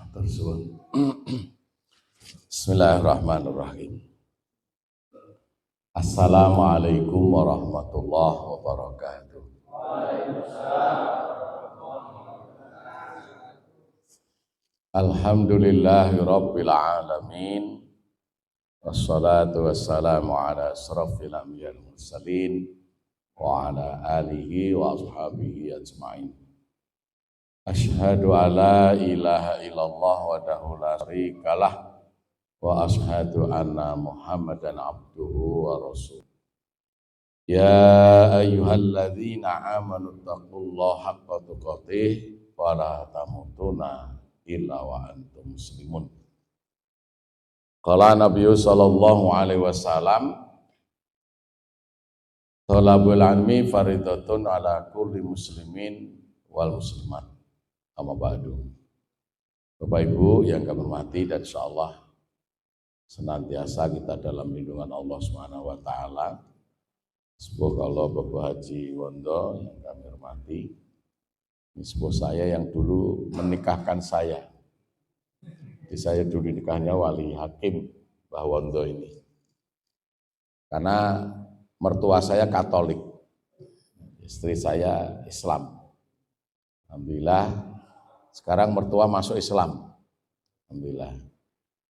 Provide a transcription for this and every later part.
Tersuwun. Bismillahirrahmanirrahim. Assalamualaikum warahmatullahi wabarakatuh. Alhamdulillahi rabbil alamin. Wassalatu wassalamu ala asrafil anbiya'i wal mursalin wa ala alihi wa ashabihi ajma'in. Asyhadu alla ilaha illallah wahdahu la syarikalah wa asyhadu anna Muhammadan abduhu wa rasuluh. Ya ayyuhalladzina amanu taqullaha haqqa tuqatih wa la tamutunna illa wa antum muslimun. Qala Nabi sallallahu alaihi wasallam, thalabul ilmi faridatun ala kulli muslimin wal muslimat. Amma ba'du. Bapak Ibu yang kami hormati, dan insyaallah senantiasa kita dalam lindungan Allah Subhanahu wa taala. Semoga Allah Bapak Haji Wondo yang kami hormati, ini sepuh saya yang dulu menikahkan saya. Jadi saya dulu nikahnya wali hakim Mbah Wondo ini. Karena mertua saya Katolik, istri saya Islam. Alhamdulillah sekarang mertua masuk Islam. Alhamdulillah.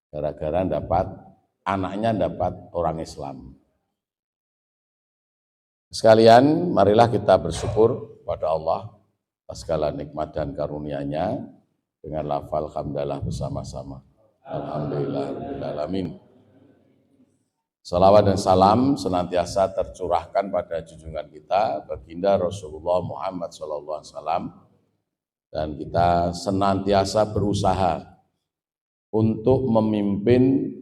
Gara-gara anaknya dapat orang Islam. Sekalian, marilah kita bersyukur pada Allah atas segala nikmat dan karunia-Nya dengan lafal hamdalah bersama-sama. Alhamdulillahirabbil alamin. Salawat dan salam senantiasa tercurahkan pada junjungan kita baginda Rasulullah Muhammad SAW. Dan kita senantiasa berusaha untuk memimpin,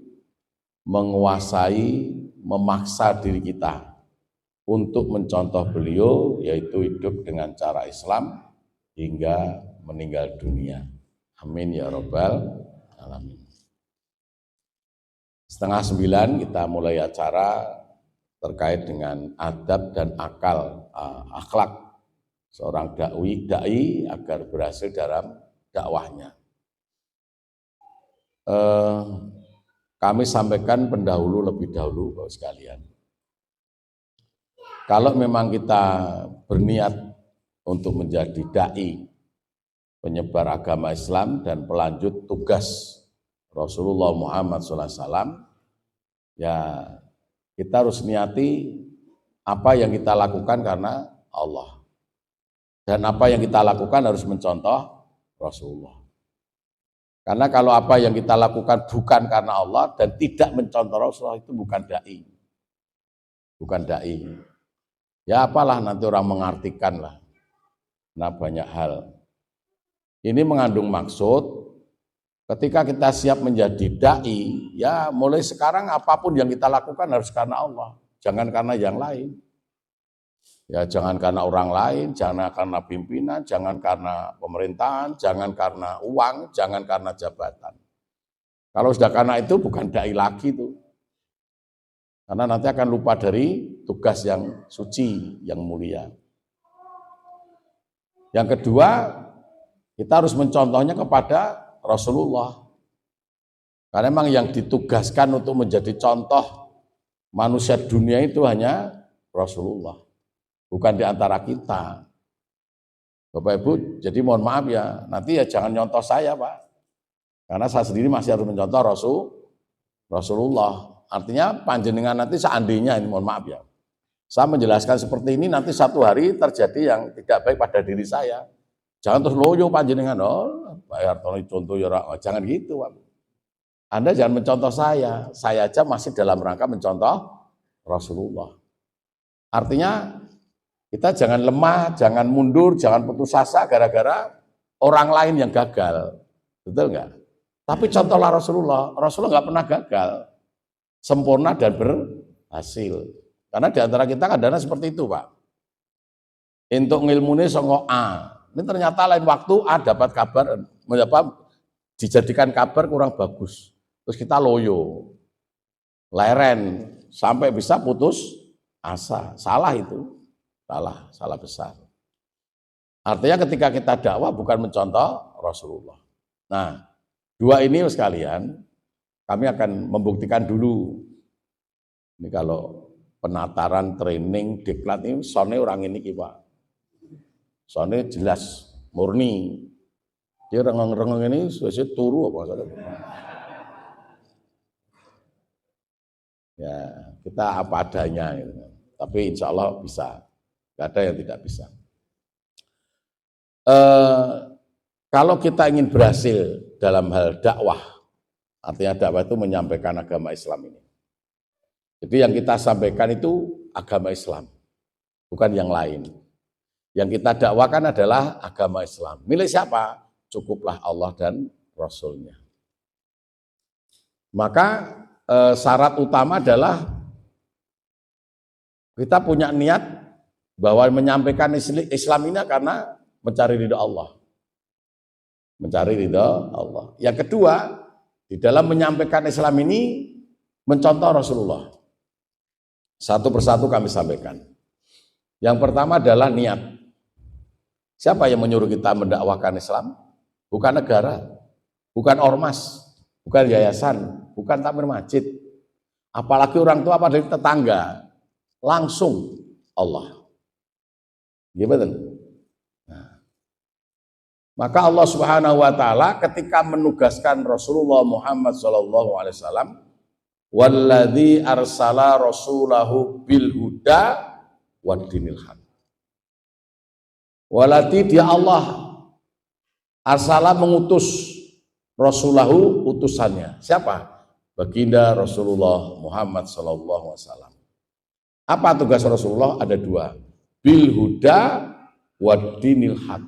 menguasai, memaksa diri kita untuk mencontoh beliau, yaitu hidup dengan cara Islam hingga meninggal dunia. Amin ya rabbal alamin. 8:30 kita mulai acara terkait dengan adab dan akhlak seorang dai agar berhasil dalam dakwahnya. Kami sampaikan pendahulu lebih dahulu Bapak sekalian. Kalau memang kita berniat untuk menjadi dai, penyebar agama Islam dan pelanjut tugas Rasulullah Muhammad SAW, ya kita harus niati apa yang kita lakukan karena Allah. Dan apa yang kita lakukan harus mencontoh Rasulullah. Karena kalau apa yang kita lakukan bukan karena Allah dan tidak mencontoh Rasulullah, itu bukan dai. Bukan dai. Ya apalah nanti orang mengartikan lah. Nah banyak hal. Ini mengandung maksud ketika kita siap menjadi dai, ya mulai sekarang apapun yang kita lakukan harus karena Allah. Jangan karena yang lain. Ya jangan karena orang lain, jangan karena pimpinan, jangan karena pemerintahan, jangan karena uang, jangan karena jabatan. Kalau sudah karena itu bukan dai lagi itu. Karena nanti akan lupa dari tugas yang suci, yang mulia. Yang kedua, kita harus mencontohnya kepada Rasulullah. Karena memang yang ditugaskan untuk menjadi contoh manusia dunia itu hanya Rasulullah. Bukan di antara kita. Bapak Ibu, jadi mohon maaf ya, nanti ya jangan nyontoh saya Pak. Karena saya sendiri masih harus mencontoh Rasulullah. Artinya panjenengan nanti seandainya, ini mohon maaf ya, saya menjelaskan seperti ini nanti satu hari terjadi yang tidak baik pada diri saya. Jangan terus loyo panjenengan, Pak Hartono contoh ya, jangan gitu Pak. Anda jangan mencontoh saya aja masih dalam rangka mencontoh Rasulullah. Artinya kita jangan lemah, jangan mundur, jangan putus asa gara-gara orang lain yang gagal. Betul enggak? Tapi contohlah Rasulullah. Rasulullah enggak pernah gagal. Sempurna dan berhasil. Karena di antara kita kadang-kadang seperti itu, Pak. Untuk ngilmune songo A. Ini ternyata lain waktu A dapat kabar, dijadikan kabar kurang bagus. Terus kita loyo. Leren. Sampai bisa putus asa. Salah itu. Salah besar. Artinya ketika kita dakwah bukan mencontoh Rasulullah. Nah, Dua ini sekalian, kami akan membuktikan dulu. Ini kalau penataran, training, diklat ini, soalnya orang ini Pak. Soalnya jelas, murni. Dia rengeng-rengeng ini sudah turu apa saja. Ya, kita apa adanya. Gitu. Tapi insya Allah bisa. Gak ada yang tidak bisa. Kalau kita ingin berhasil dalam hal dakwah, artinya dakwah itu menyampaikan agama Islam ini. Jadi yang kita sampaikan itu agama Islam, bukan yang lain. Yang kita dakwakan adalah agama Islam. Milik siapa? Cukuplah Allah dan Rasul-Nya. Maka syarat utama adalah kita punya niat bahwa menyampaikan Islam ini karena mencari ridha Allah. Mencari ridha Allah. Yang kedua, di dalam menyampaikan Islam ini mencontoh Rasulullah. Satu persatu kami sampaikan. Yang pertama adalah niat. Siapa yang menyuruh kita mendakwahkan Islam? Bukan negara, bukan ormas, bukan yayasan, bukan takmir masjid. Apalagi orang tua pada tetangga. Langsung Allah. Gimana? Maka Allah Subhanahu wa taala ketika menugaskan Rasulullah Muhammad sallallahu alaihi wasallam, "Walladzi arsala rasulahu bil huda waddinil haq." Walati dia Allah arsala mengutus Rasulahu utusannya. Siapa? Baginda Rasulullah Muhammad sallallahu alaihi wasallam. Apa tugas Rasulullah? Ada dua. Bil huda waddinil haq.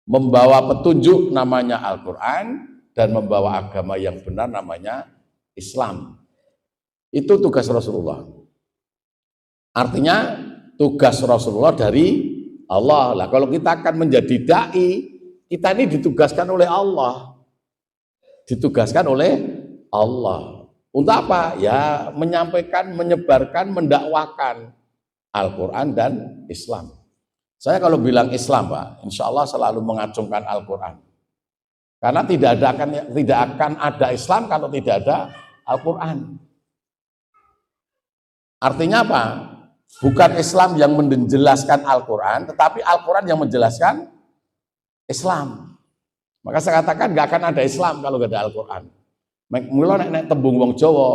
Membawa petunjuk namanya Al-Quran dan membawa agama yang benar namanya Islam. Itu tugas Rasulullah. Artinya tugas Rasulullah dari Allah. Lah kalau kita akan menjadi dai, kita ini ditugaskan oleh Allah. Ditugaskan oleh Allah. Untuk apa? Ya menyampaikan, menyebarkan, mendakwahkan Al-Quran dan Islam. Saya kalau bilang Islam, Pak, insya Allah selalu mengacungkan Al-Quran. Karena tidak akan ada Islam kalau tidak ada Al-Quran. Artinya apa? Bukan Islam yang menjelaskan Al-Quran, tetapi Al-Quran yang menjelaskan Islam. Maka saya katakan nggak akan ada Islam kalau nggak ada Al-Quran. Mula nek tembung wong Jawa,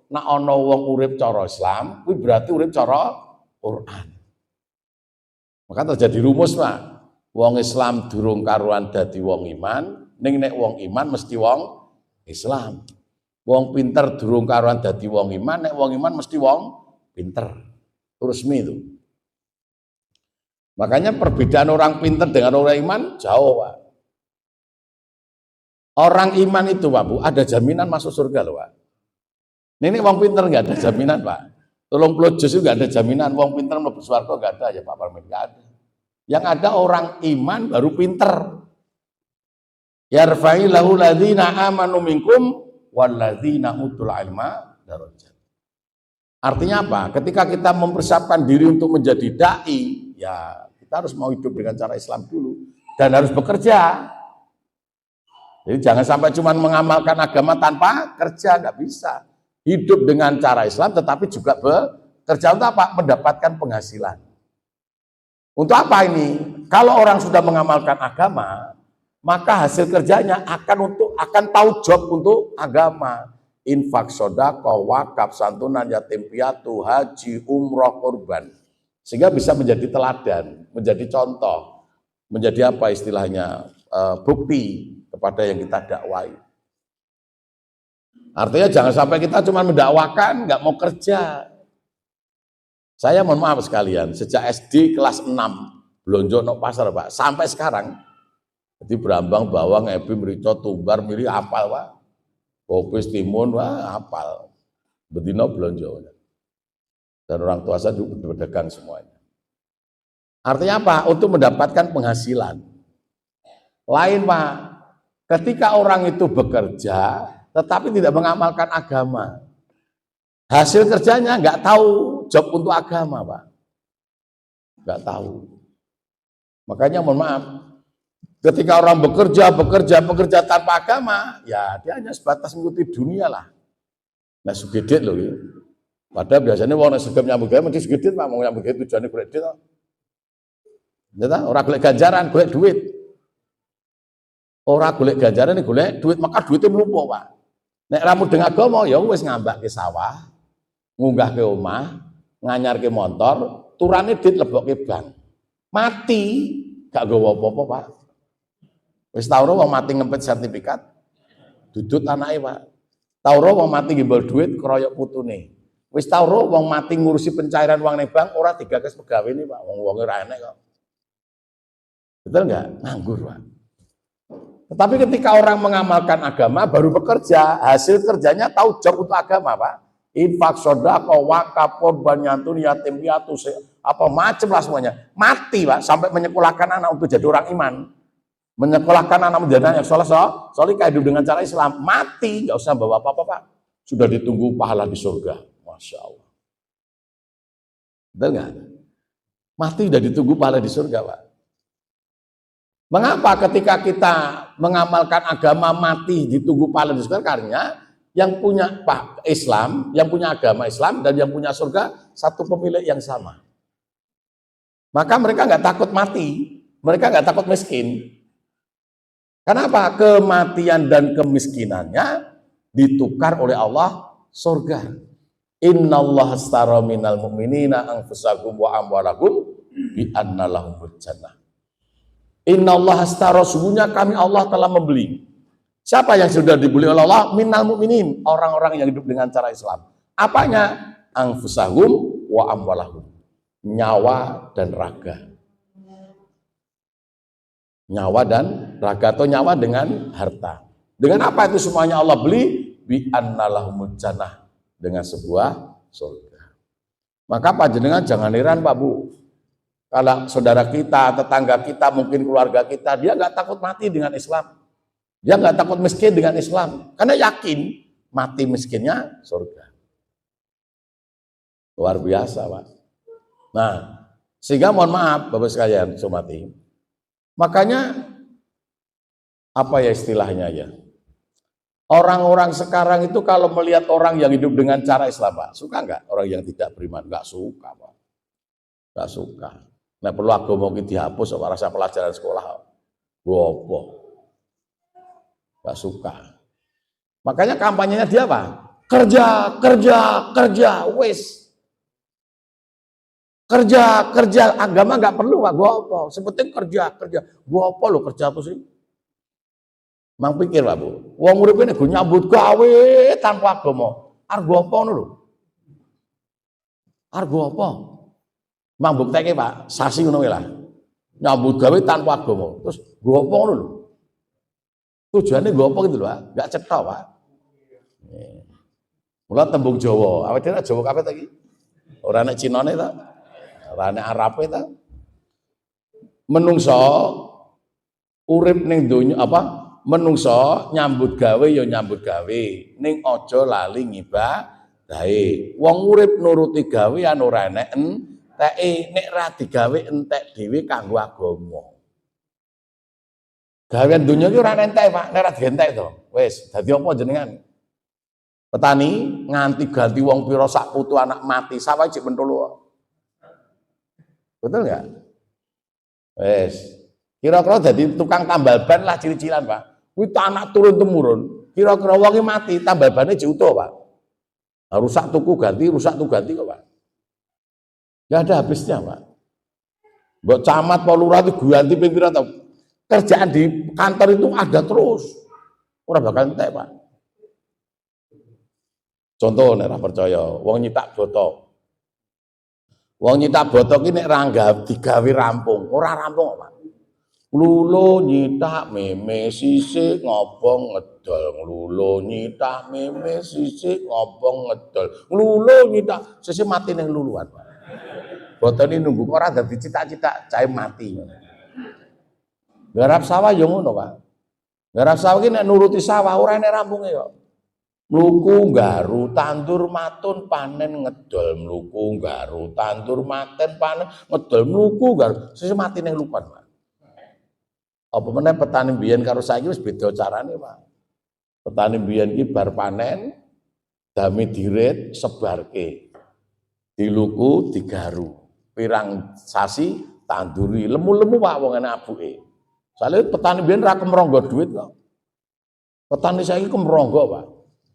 nak ana wong urip cara Islam, kuwi berarti urip cara Quran. Maka terjadi rumus, Pak. Wong Islam durung karuan dadi wong iman, ning nek wong iman mesti wong Islam. Wong pinter durung karuan dadi wong iman, nek wong iman mesti wong pinter. Resmi itu. Makanya perbedaan orang pinter dengan orang iman jauh, Pak. Orang iman itu, Pak Bu, ada jaminan masuk surga loh, Pak. Ini wong pinter nggak ada jaminan, Pak. 30 juz itu nggak ada jaminan, wong pinter mlebu swarga nggak ada ya Pak Parmin, nggak ada. Yang ada orang iman baru pinter. Yarfa'illahu ladzina amanu minkum walladzina utul ilma darajat. Artinya apa? Ketika kita mempersiapkan diri untuk menjadi dai, ya kita harus mau hidup dengan cara Islam dulu dan harus bekerja. Jadi jangan sampai cuma mengamalkan agama tanpa kerja, nggak bisa. Hidup dengan cara Islam tetapi juga bekerja untuk apa? Mendapatkan penghasilan. Untuk apa ini? Kalau orang sudah mengamalkan agama, maka hasil kerjanya akan tahu job untuk agama. Infak, sedekah, wakaf, santunan, yatim piatu, haji, umroh, kurban. Sehingga bisa menjadi teladan, menjadi contoh, menjadi apa istilahnya, bukti kepada yang kita dakwai. Artinya jangan sampai kita cuma mendakwakan, nggak mau kerja. Saya mohon maaf sekalian, sejak SD kelas 6, belonjo nok pasar Pak, sampai sekarang. Jadi berambang, bawang, ebi, merica, tumbar, miri, apal Pak. Kopi, timun, wah apal. Bedino belonjo. Dan orang tua saya juga berdagang semuanya. Artinya apa? Untuk mendapatkan penghasilan. Lain Pak, ketika orang itu bekerja, tetapi tidak mengamalkan agama. Hasil kerjanya nggak tahu job untuk agama, Pak. Nggak tahu. Makanya mohon maaf, Ketika orang bekerja tanpa agama, ya dia hanya sebatas mengikuti dunia lah. Nah, sugedit loh. Ya. Padahal biasanya orang segep nyambut gawe mesti sugedit, Pak, mau nyambut gawe tujuannya golek duit. Ya, orang golek ganjaran, golek duit. Orang golek ganjaran, golek duit, maka duitnya mlumpuk, Pak. Nek ramu dengan agama, ya wis ngambak ke sawah, ngunggah ke omah, nganyar ke motor, turane dit lebok ke bank. Mati, gak gawa apa-apa, Pak. Wis tau wong mati ngempet sertifikat, dudut anake, Pak. Tau wong mati gimbal duit keroyok putune. Wis tau wong mati ngurusi pencairan uang ning bank ora digagas pegawene, Pak. Wong-wonge ora enek kok. Betul enggak? Nganggur, Pak. Tetapi ketika orang mengamalkan agama baru bekerja, hasil kerjanya tahu job untuk agama, Pak. Infak, sedekah, wakaf, korban, nyantun, yatim piatu, apa macam lah semuanya. Mati, Pak, sampai menyekolahkan anak untuk jadi orang iman. Menyekolahkan anak menjadi anak yang soleh hidup dengan cara Islam. Mati, nggak usah bawa apa-apa, Pak. Sudah ditunggu pahala di surga. Masya Allah. Betul nggak? Mati sudah ditunggu pahala di surga, Pak. Mengapa ketika kita mengamalkan agama mati ditunggu pahala di surga? Karena yang punya Pak Islam, yang punya agama Islam dan yang punya surga satu pemilik yang sama. Maka mereka nggak takut mati, mereka nggak takut miskin. Kenapa? Kematian dan kemiskinannya ditukar oleh Allah surga. Innallaha astara minal mu'minina anfusahum wa amwalahum bi anna lahumul jannah. Innallaha astara, sungguhnya kami Allah telah membeli. Siapa yang sudah dibeli oleh Allah? Minal mu'minin, orang-orang yang hidup dengan cara Islam. Apanya? Anfusahum wa amwalahum. Nyawa dan raga. Nyawa dan raga atau nyawa dengan harta. Dengan apa itu semuanya Allah beli? Bi annalahumul jannah, dengan sebuah surga. Maka panjenengan jangan heran, Pak Bu. Kalau saudara kita, tetangga kita, mungkin keluarga kita, dia nggak takut mati dengan Islam. Dia nggak takut miskin dengan Islam. Karena yakin mati miskinnya surga. Luar biasa, Pak. Nah, sehingga mohon maaf Bapak sekalian, somati. Makanya apa ya istilahnya ya? Orang-orang sekarang itu kalau melihat orang yang hidup dengan cara Islam, Pak, suka nggak? Orang yang tidak beriman nggak suka, Pak. Nggak suka. Nah, perlu agama kita dihapus sama rasa pelajaran sekolah. Gopo. Nggak suka. Makanya kampanyenya dia apa? Kerja, wes. Kerja, agama nggak perlu, Pak. Gopo. Sepenting kerja. Gopo lo kerja tuh sih. Mang pikir, Pak Bu. Wong urip ini gue nyambut gawe tanpa agama. Argo apa lho? Argo apa? Mang bukteke, Pak, sasi ngono lah. Nyambut gawe tanpa agama. Terus gue apa ngono lho? Tujuannya gue apa gitu lho, Pak? Enggak cetha, Pak. Mula tembung Jawa. Awake dhewe Jawa kabeh ta iki? Ora nek Cinane ta? Ora nek Arabe ta? Menungso urip ning donya apa? Menungso nyambut gawe ya nyambut gawe, ning aja lali ngibadahe. Wong urip nuruti gawean ora enek enteke, nek ra digawe entek dhewe kanggo agama. Gawean donya ki ora entek, Pak, nek ra dientek to. Wis, dadi apa jenengan? Petani nganti ganti wong pira sak putu anak mati, sawah jek mentolo. Betul enggak? Wis. Kira-kira dadi tukang tambal ban lah cili-cilan, Pak. Kuwi anak turun temurun, kira-kira wonge mati, tambal bane diutuh, Pak. Nah, rusak tuku ganti kok, Pak. Enggak ada habisnya, Pak. Mbok camat apa lurah itu ganti ping pira to. Kerjaan di kantor itu ada terus. Ora bakal entek, Pak. Contoh nek ora percaya, wong nyitak boto. Wong nyitak boto ki nek ra digawe rampung, ora rampung, Pak. Lulo nyitak meme sisik ngobong ngedol, lulo nyitak meme sisik ngobong ngedol, lulo nyitak sisik mati ning luluan, Pak. Botone nunggu ora dadi citak-citak cahe mati. Garap sawah yo ngono, Pak. Garap sawah ki nek nuruti sawah ora enek rampunge kok. Mluku nggaru tandur matun panen ngedol, mluku nggaru tandur maten panen ngedol, mluku nggaru sisik mati ning luluan, Pak. Apa meneh petani biyen karo saiki wis beda carane, Pak. Petani biyen iki bar panen dami dirit sebarke. Diluku digaru. Pirang sasi tanduri, lemu-lemu Pak wong enak abuke. Soale petani biyen ra kemronggo duit kok. Petani saiki kemronggo, Pak.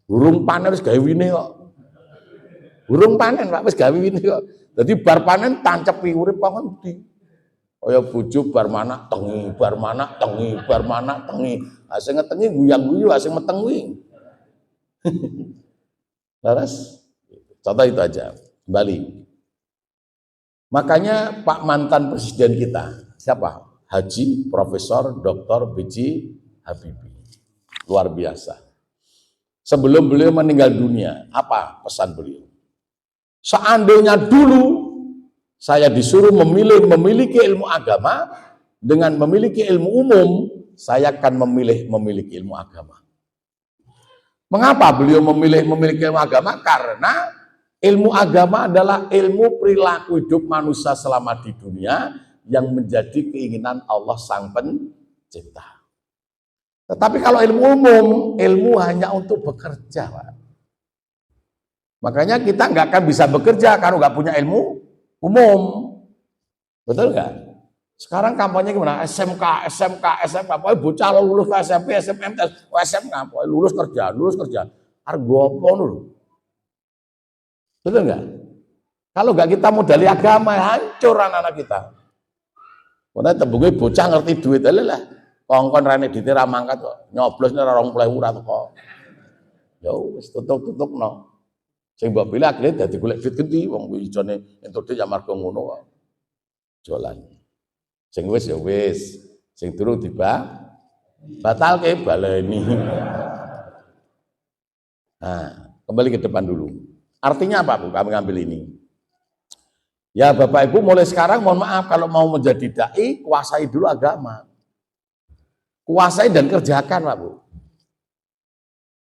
Burung panen wis gawe wine kok. Burung panen Pak wis gawe wine kok. Dadi bar panen tancepi urip kok ngendi. Kaya bojo bar manak tengi, bar manak tengi, bar manak tengi. Ha sing ngetengi guyang-guyu, ha sing meteng kuwi. Laras? Contoh itu aja. Kembali. Makanya Pak mantan presiden kita, siapa? Haji Profesor Dr. B.J. Habibie. Luar biasa. Sebelum beliau meninggal dunia, apa pesan beliau? Seandainya dulu saya disuruh memiliki ilmu agama, dengan memiliki ilmu umum, saya akan memiliki ilmu agama. Mengapa beliau memiliki ilmu agama? Karena ilmu agama adalah ilmu perilaku hidup manusia selama di dunia yang menjadi keinginan Allah Sang Pencipta. Tetapi kalau ilmu umum, ilmu hanya untuk bekerja, Pak. Makanya kita nggak akan bisa bekerja kalau nggak punya ilmu umum. Betul nggak? Sekarang kampanye gimana? SMK, pokoknya bocah lulus ke SMP, SMK, SMK, pokoknya lulus kerja. Argo apa dulu? Betul nggak? Kalau nggak kita modali agama, hancur anak-anak kita. Karena tembungnya bocah ngerti duit, lah. Kongkon rane ditira mangkat kok, nyoblos nih orang mulai urat kok. Ya wis tutup no. Sing mbok pilih akhirnya dadi golek duit gede, wong kuwi ijone entuk duit ya marga ngono kok. Jualan. Sing wis ya wis, sing durung tiba batalke baleni. Nah, kembali ke depan dulu. Artinya apa Bu kami ngambil ini? Ya Bapak Ibu mulai sekarang mohon maaf kalau mau menjadi dai kuasai dulu agama. Kuasai dan kerjakan Pak Bu.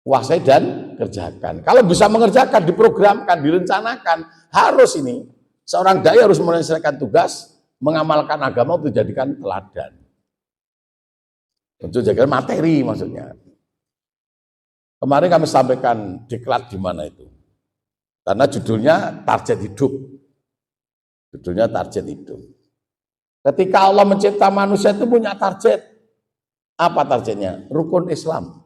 Kuasai dan kerjakan. Kalau bisa mengerjakan, diprogramkan, direncanakan, harus ini. Seorang dai harus menyelesaikan tugas, mengamalkan agama untuk dijadikan teladan. Untuk jadikan materi maksudnya. Kemarin kami sampaikan diklat di mana itu. Karena judulnya target hidup. Judulnya target hidup. Ketika Allah mencipta manusia itu punya target. Apa targetnya? Rukun Islam.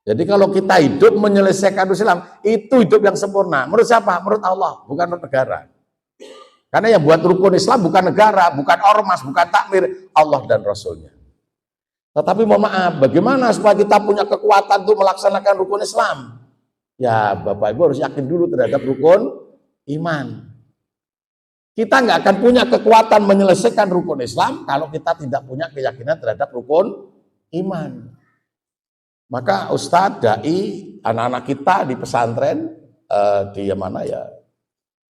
Jadi kalau kita hidup menyelesaikan Islam, itu hidup yang sempurna. Menurut siapa? Menurut Allah, bukan menurut negara. Karena yang buat rukun Islam bukan negara, bukan ormas, bukan takmir, Allah dan Rasulnya. Tetapi mohon maaf, bagaimana supaya kita punya kekuatan untuk melaksanakan rukun Islam? Ya Bapak Ibu harus yakin dulu terhadap rukun iman. Kita nggak akan punya kekuatan menyelesaikan rukun Islam kalau kita tidak punya keyakinan terhadap rukun iman. Maka Ustadz, dai, anak-anak kita di pesantren, di mana ya?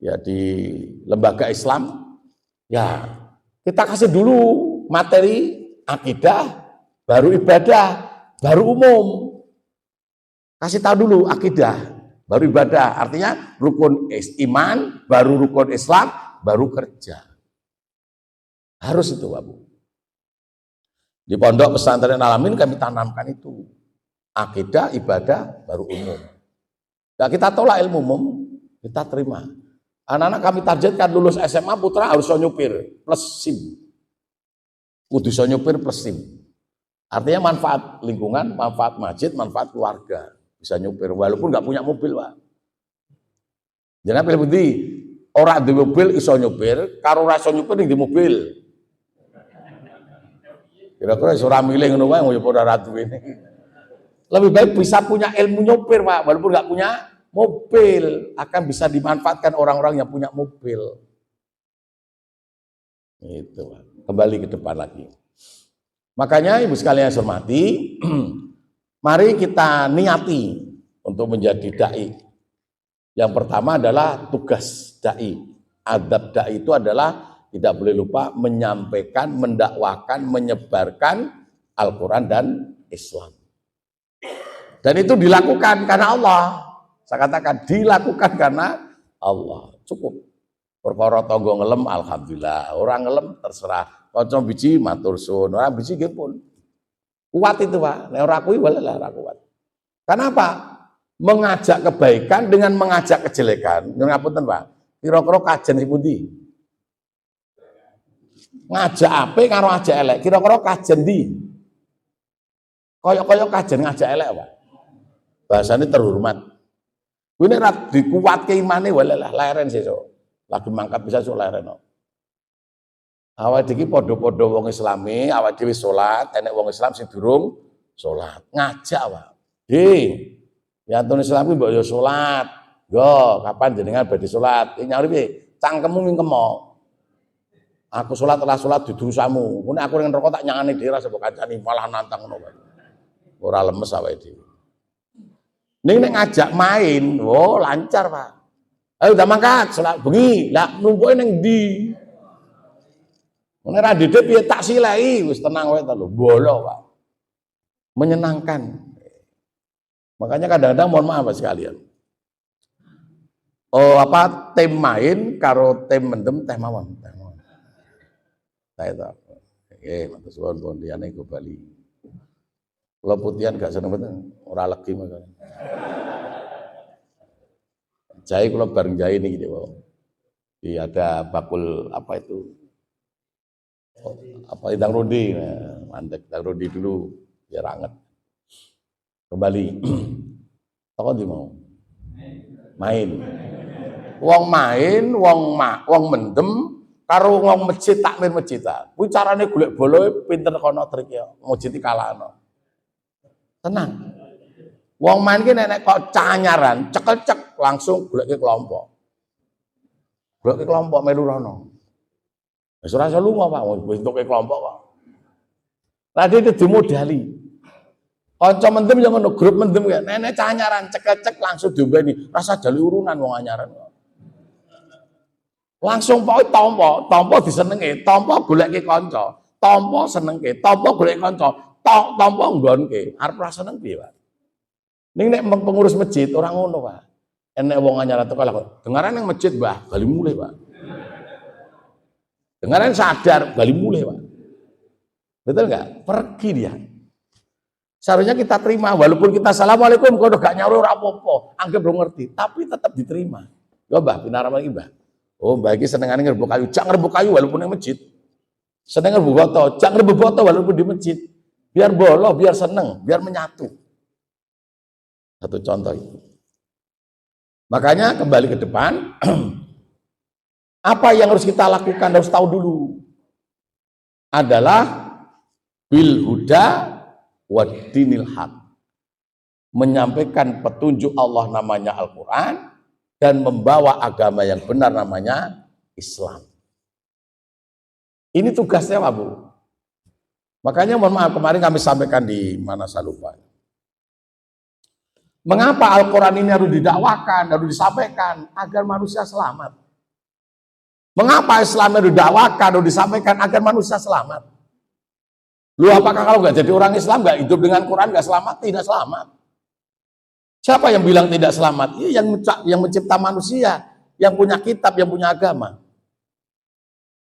Ya di lembaga Islam, ya kita kasih dulu materi akidah, baru ibadah, baru umum. Kasih tahu dulu akidah, baru ibadah. Artinya rukun iman, baru rukun Islam, baru kerja. Harus itu Pak Bu. Di pondok pesantren Alamin kami tanamkan itu. Akidah, ibadah, baru umum. Nah, kita tolak ilmu umum, kita terima. Anak-anak kami targetkan lulus SMA putra harus nyupir plus SIM. Kudu nyupir plus SIM. Artinya manfaat lingkungan, manfaat masjid, manfaat keluarga. Bisa nyupir walaupun nggak punya mobil, Pak. Jangan pilih budi. Orang di mobil iso nyupir, karo ora iso nyupir ning di mobil. Kira-kira iso ora milih ngono wae ya padha ra duwene. Lebih baik bisa punya ilmu nyopir Pak, walaupun nggak punya mobil, akan bisa dimanfaatkan orang-orang yang punya mobil. Itu Pak. Kembali ke depan lagi. Makanya Ibu sekalian yang saya hormati, mari kita niati untuk menjadi dai. Yang pertama adalah tugas dai. Adab dai itu adalah tidak boleh lupa menyampaikan, mendakwakan, menyebarkan Al-Quran dan Islam. Dan itu dilakukan karena Allah. Saya katakan dilakukan karena Allah. Cukup. Perkara tangga ngelem alhamdulillah, orang ngelem terserah. Kanca biji matur suwun, ora biji nggih pun. Kuat itu Pak, nek ora kuwi walalah ora kuat. Kenapa? Mengajak kebaikan dengan mengajak kejelekan. Nyuwun ngapunten Pak. Kira-kira kajen pundi? Ngajak apik karo ngajak elek, kira-kira kajen ndi? Kaya-kaya kajen ngajak elek Pak. Bahasane terhormat. Kuwi nek ra dikuatke imane walalah leren sesuk. Lagi mangkat bisa sok leren. Awak iki padha-padha wong Islami, awak dhewe salat, enek wong Islam sing durung salat. Ngajak, Pak. Ya antun Islam kuwi mbok yo salat. Yo, kapan jenengan badhe salat? Nyauri piye? Cangkemmu mingkemo. Aku salat ora salat didusamu. Ngene aku ning neraka tak nyangane dhewe ra sebab kancani malah nantang ngono wae. Ora lemes awake dhewe. Ning nek ngajak main, oh lancar, Pak. Ayo udah mangkat, salat bengi. Lah numpuke ning ndi? Nek ra didik piye tak silai, wis tenang wae ta lho, bolo, Pak. Menyenangkan. Makanya kadang-kadang mohon maaf sekalian. Oh apa tim main karo tim mendem teh mawon. Saya tahu. Oke, matur suwun pun liyane go Bali. Kula putihan gak seneng bener, ora legi makane. Jahe kula bareng jahe niki Pak. Ada bakul apa itu? Apa idang rodi, mandek idang rodi dulu biar anget. Kembali, toko di mau main, wong mendem karo wong masjid takmir masjid ta. Kuwi carane golek boloe pinter kono trik ya, masjid dikalahno. Tenang. Wong main ki nek kok canyaran, cekel-cek langsung goleke kelompok. Goleke kelompok melu rono. Wis ora iso lunga Pak, wis entuke kelompok kok. Tadi itu dimodali. Kanca mendem yang ngono, grup mendem ya. Nenek canyaran cek-cek langsung diombeni. Rasa jali urunan wong anyaran. Langsung pokoke tampa disenengi, tampa goleke kanca, tampa senengke, tampa golek kanca, tampa nggonke. Arep ra seneng piye, Pak? Ning nek pengurus masjid ora ngono, Pak. Enek wong anyaran teko lah kok. Dengaran ning masjid, Mbah, bali mulih, Pak. Dengaran sadar, bali mulih, Pak. Betul enggak? Pergi dia. Seharusnya kita terima, walaupun kita assalamualaikum, kalau gak nyaur ora apa-apa, anggap belum ngerti, tapi tetap diterima. Ya Mbah, pinaram lagi Mbah. Oh Mbah iki senengane ngerebuk kayu, jangan ngerebuk kayu walaupun di masjid. Seneng ngerebuk boto, jangan ngerebuk boto walaupun di masjid. Biar bolo, biar seneng, biar menyatu. Satu contoh itu. Makanya kembali ke depan, apa yang harus kita lakukan, harus tahu dulu. Adalah bil huda wadinil haq, menyampaikan petunjuk Allah namanya Al-Quran dan membawa agama yang benar namanya Islam. Ini tugasnya Pak Bu. Makanya mohon maaf kemarin kami sampaikan di mana saya lupa. Mengapa Al-Quran ini harus didakwakan, harus disampaikan agar manusia selamat? Mengapa Islam harus didakwakan, harus disampaikan agar manusia selamat? Lu apakah kalau nggak jadi orang Islam, nggak hidup dengan Quran, nggak selamat? Tidak selamat. Siapa yang bilang tidak selamat? Ya, yang mencipta manusia, yang punya kitab, yang punya agama.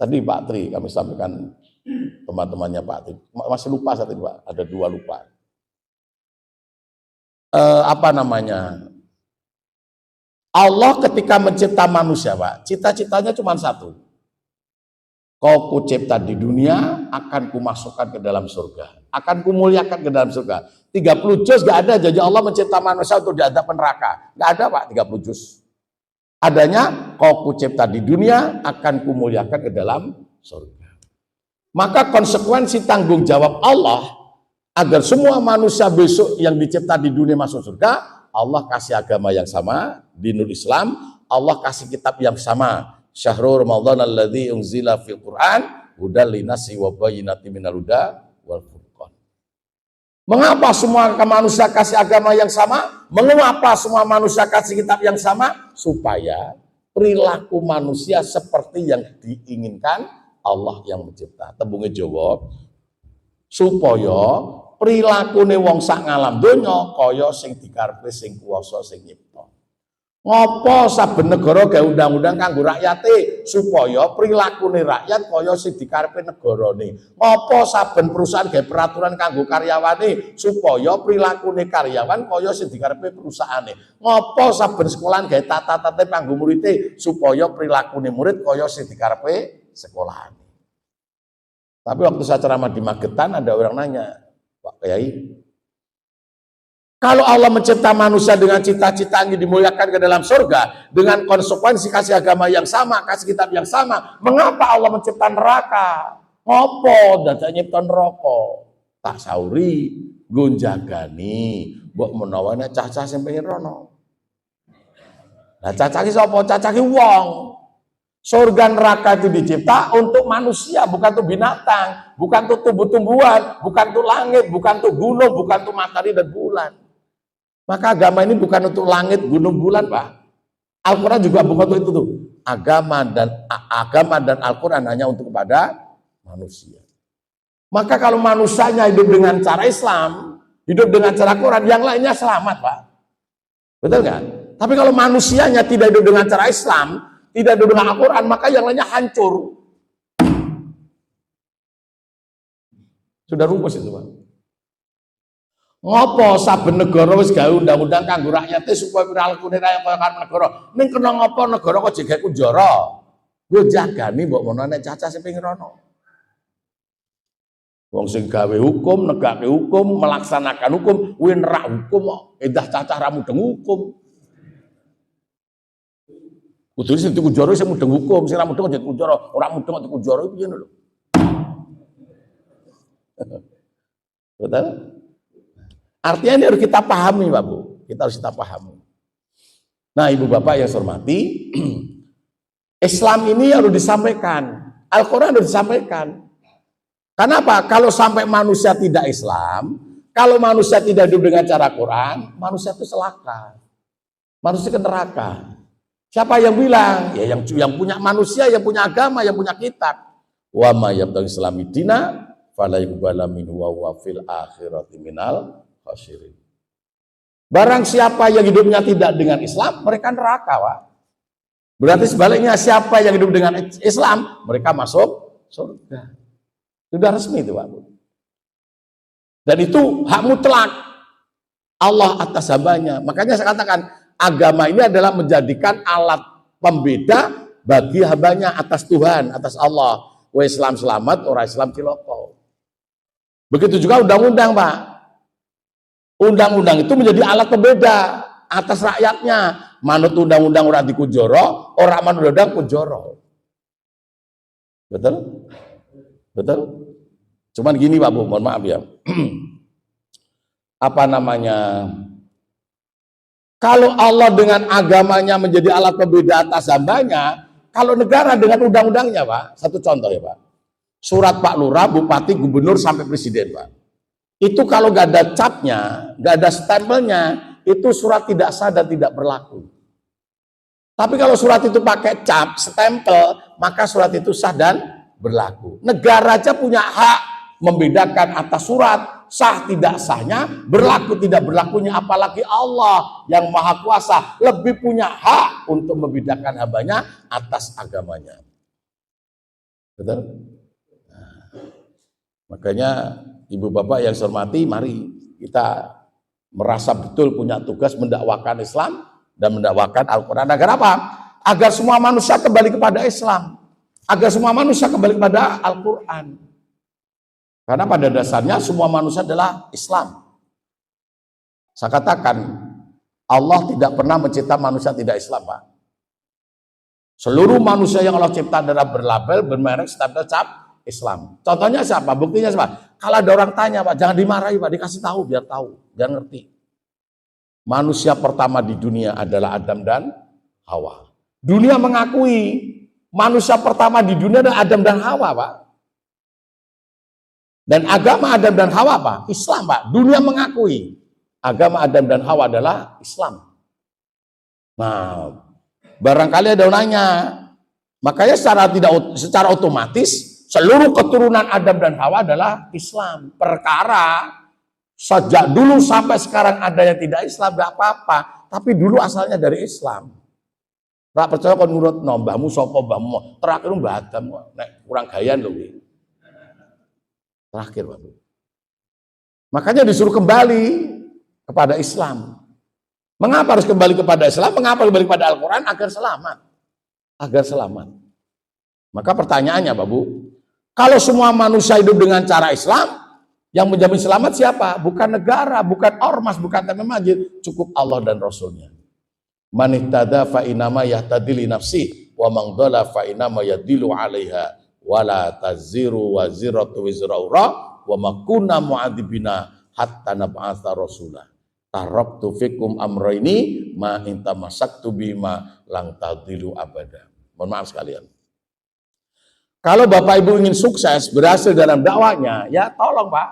Tadi Pak Tri kami sampaikan teman-temannya Pak Tri. Masih lupa saat ini Pak, ada dua lupa. Apa namanya? Allah ketika mencipta manusia Pak, cita-citanya cuma satu. Kau kucipta di dunia, akan kumasukkan ke dalam surga. Akan kumuliakan ke dalam surga. 30 juz gak ada janji Allah mencipta manusia untuk diadab neraka. Gak ada Pak 30 juz. Adanya, kau kucipta di dunia, akan kumuliakan ke dalam surga. Maka konsekuensi tanggung jawab Allah, agar semua manusia besok yang dicipta di dunia masuk surga, Allah kasih agama yang sama, dinul Islam, Allah kasih kitab yang sama. Syahrul Ramadan alladzi unzila fil Quran hudal linasi wa bayyinatin minal huda wal furqan. Mengapa semua manusia kasih agama yang sama? Mengapa semua manusia kasih kitab yang sama? Supaya perilaku manusia seperti yang diinginkan Allah yang mencipta. Tembunge Jawa, supaya prilakune wong sak ngalam donya kaya sing dikarepe sing kuwasa sing nyipta. Ngopo saben negara gawe undang-undang kanggo rakyate supaya prilakune rakyat kaya sing dikarepe negarane. Ngopo saben perusahaan gawe peraturan kanggo karyawane supaya prilakune karyawan kaya sing dikarepe perusahaane. Ngopo saben sekolahan gawe tata-tertib kanggo muridé supaya prilakune murid kaya sing dikarepe sekolahan. Tapi waktu saya ceramah di Magetan ada orang nanya, Pak Kiai, kalau Allah mencipta manusia dengan cita-cita ingin dimuliakan ke dalam surga, dengan konsekuensi kasih agama yang sama, kasih kitab yang sama, mengapa Allah mencipta neraka? Ngopo dadak nyipta neraka? Tak sauri gonjagani, mbok menawa nek cacah sing pengen rono. Lah cacah ki sapa? Cacah ki wong. Surga neraka itu dicipta untuk manusia, bukan untuk binatang, bukan untuk tumbuh-tumbuhan, bukan untuk langit, bukan untuk gunung, bukan untuk matahari dan bulan. Maka agama ini bukan untuk langit, gunung, bulan, Pak. Al-Quran juga bukan untuk itu tuh. Agama dan Al-Quran hanya untuk kepada manusia. Maka kalau manusianya hidup dengan cara Islam, hidup dengan cara Quran, yang lainnya selamat, Pak. Betul nggak? Tapi kalau manusianya tidak hidup dengan cara Islam, tidak hidup dengan Al-Quran, maka yang lainnya hancur. Sudah rumus itu, Pak. Ngopo saben negara wis gawe undang-undang kanggo rakyate supaya prilakune rakyat kaya karo negara. Ning kena ngopo negara kok jek kunjara. Yo jagani mbok menawa nek cacah sing pengin rono. Wong sing gawe hukum, negake hukum, melaksanakan hukum, kuwi nerak hukum kok endah cacah ra mudeng hukum. Kudu sing dikunjara sing mudeng hukum, sing ra mudeng kok dikunjara, ora mudeng kok dikunjara iki piye lho. Betul? Artinya ini harus kita pahami, Pak Bu. Kita harus kita pahami. Nah, Ibu Bapak yang saya hormati, Islam ini harus disampaikan. Al-Quran harus disampaikan. Kenapa? Kalau sampai manusia tidak Islam, kalau manusia tidak hidup dengan cara Quran, manusia itu celaka. Manusia ke neraka. Siapa yang bilang? Ya yang punya manusia, yang punya agama, yang punya kitab. Wa ma yabtaghi islamidina fala yuqbala minhu wa huwa fil akhirati minal khasirin. Barang siapa yang hidupnya tidak dengan Islam, mereka neraka, Pak. Berarti sebaliknya, siapa yang hidup dengan Islam, mereka masuk surga. Sudah resmi itu, Pak. Dan itu hak mutlak Allah atas hambanya. Makanya saya katakan, agama ini adalah menjadikan alat pembeda bagi hambanya atas Tuhan, atas Allah. Wa Islam selamat, orang Islam ciloko. Begitu juga undang-undang, Pak. Undang-undang itu menjadi alat pembeda atas rakyatnya. Manut undang-undang ora dikunjoro, ora manut undang kunjoro. Betul? Betul? Cuman gini, Pak Bu, mohon maaf ya. Apa namanya? Kalau Allah dengan agamanya menjadi alat pembeda atas hambanya, kalau negara dengan undang-undangnya, Pak. Satu contoh ya, Pak. Surat Pak Lurah, Bupati, Gubernur sampai Presiden, Pak. Itu kalau nggak ada capnya, nggak ada stempelnya, itu surat tidak sah dan tidak berlaku. Tapi kalau surat itu pakai cap, stempel, maka surat itu sah dan berlaku. Negara aja punya hak membedakan atas surat, sah tidak sahnya, berlaku tidak berlakunya, apalagi Allah yang Maha Kuasa lebih punya hak untuk membedakan hambanya atas agamanya. Betul? Nah, makanya Ibu Bapak yang saya hormati, mari kita merasa betul punya tugas mendakwakan Islam dan mendakwakan Al-Quran. Agar apa? Agar semua manusia kembali kepada Islam. Agar semua manusia kembali kepada Al-Quran. Karena pada dasarnya semua manusia adalah Islam. Saya katakan, Allah tidak pernah mencipta manusia tidak Islam, Pak. Seluruh manusia yang Allah cipta adalah berlabel, bermerek, stempel, cap Islam. Contohnya siapa? Buktinya siapa? Kalau ada orang tanya, Pak, jangan dimarahi, Pak, dikasih tahu biar tahu, biar ngerti. Manusia pertama di dunia adalah Adam dan Hawa. Dunia mengakui manusia pertama di dunia adalah Adam dan Hawa, Pak. Dan agama Adam dan Hawa, Pak, Islam, Pak. Dunia mengakui agama Adam dan Hawa adalah Islam. Nah, barangkali ada yang nanya, makanya secara otomatis seluruh keturunan Adam dan Hawa adalah Islam. Perkara Sejak dulu sampai sekarang ada yang tidak Islam, nggak apa-apa. Tapi dulu asalnya dari Islam. Tak percaya kon nurut mbahmu sapa mbahmu. Terakhir Mbah Adam nek kurang gayan lho iki. Terakhir, Pak. Makanya disuruh kembali kepada Islam. Mengapa harus kembali kepada Islam? Mengapa kembali kepada Al-Quran? Agar selamat. Agar selamat. Maka pertanyaannya, Pak Bu, kalau semua manusia hidup dengan cara Islam, yang menjamin selamat siapa? Bukan negara, bukan ormas, bukan tempat masjid, cukup Allah dan Rasulnya. Man ihtada fa inama yahtadi li nafsi wa man dhalla fa inama yadilu 'alaiha wa la taziru waziratu wizra ukhra wa ma kunna mu'adzibina hatta nab'atsa rasula. Taraktu fikum amrayni ma in tamassaktu bima lang tadilu abada. Mohon maaf sekalian. Kalau Bapak Ibu ingin sukses, berhasil dalam dakwahnya, ya tolong Pak,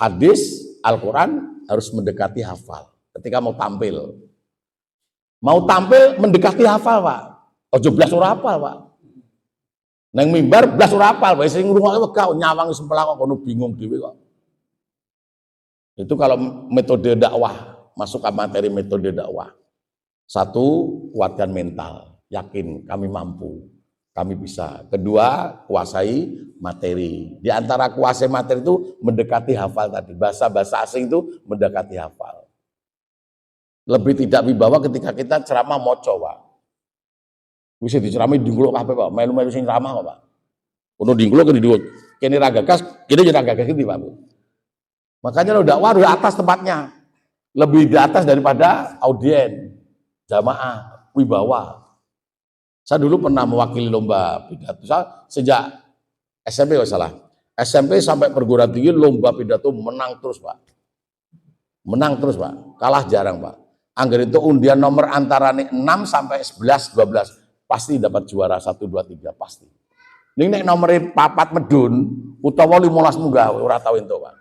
hadis, Al-Quran harus mendekati hafal. Ketika mau tampil. Mau tampil mendekati hafal Pak. Ojo blas ora hafal Pak. Nang mimbar blas ora hafal, Pak. Sing ngrungokke wegah nyawang sempelak kok kono bingung dhewe kok. Itu kalau metode dakwah, masuk ke materi metode dakwah. Satu, kuatkan mental, yakin kami mampu. Kami bisa. Kedua, kuasai materi. Di antara kuasai materi itu mendekati hafal tadi. Bahasa-bahasa asing itu mendekati hafal. Lebih tidak wibawa ketika kita ceramah moco, Pak. Bisa diceramai dingkluk kabeh, Pak. Melu-melu sing ceramah kok, Pak. Ono dingkluk ke didiwut. Kene ra gagas, kene ra gagas iki, Pak. Makanya lo dakwah di atas tempatnya. Lebih di atas daripada audien, jamaah, wibawa. Saya dulu pernah mewakili lomba pidato. Saya sejak SMP salah. SMP sampai perguruan tinggi lomba pidato menang terus, Pak. Menang terus, Pak. Kalah jarang, Pak. Angger itu undian nomor antara 6 sampai 11, 12 pasti dapat juara 1 2 3 pasti. Ning nek nomere 4 medun utawa 15 munggah ora tau entuk, Pak.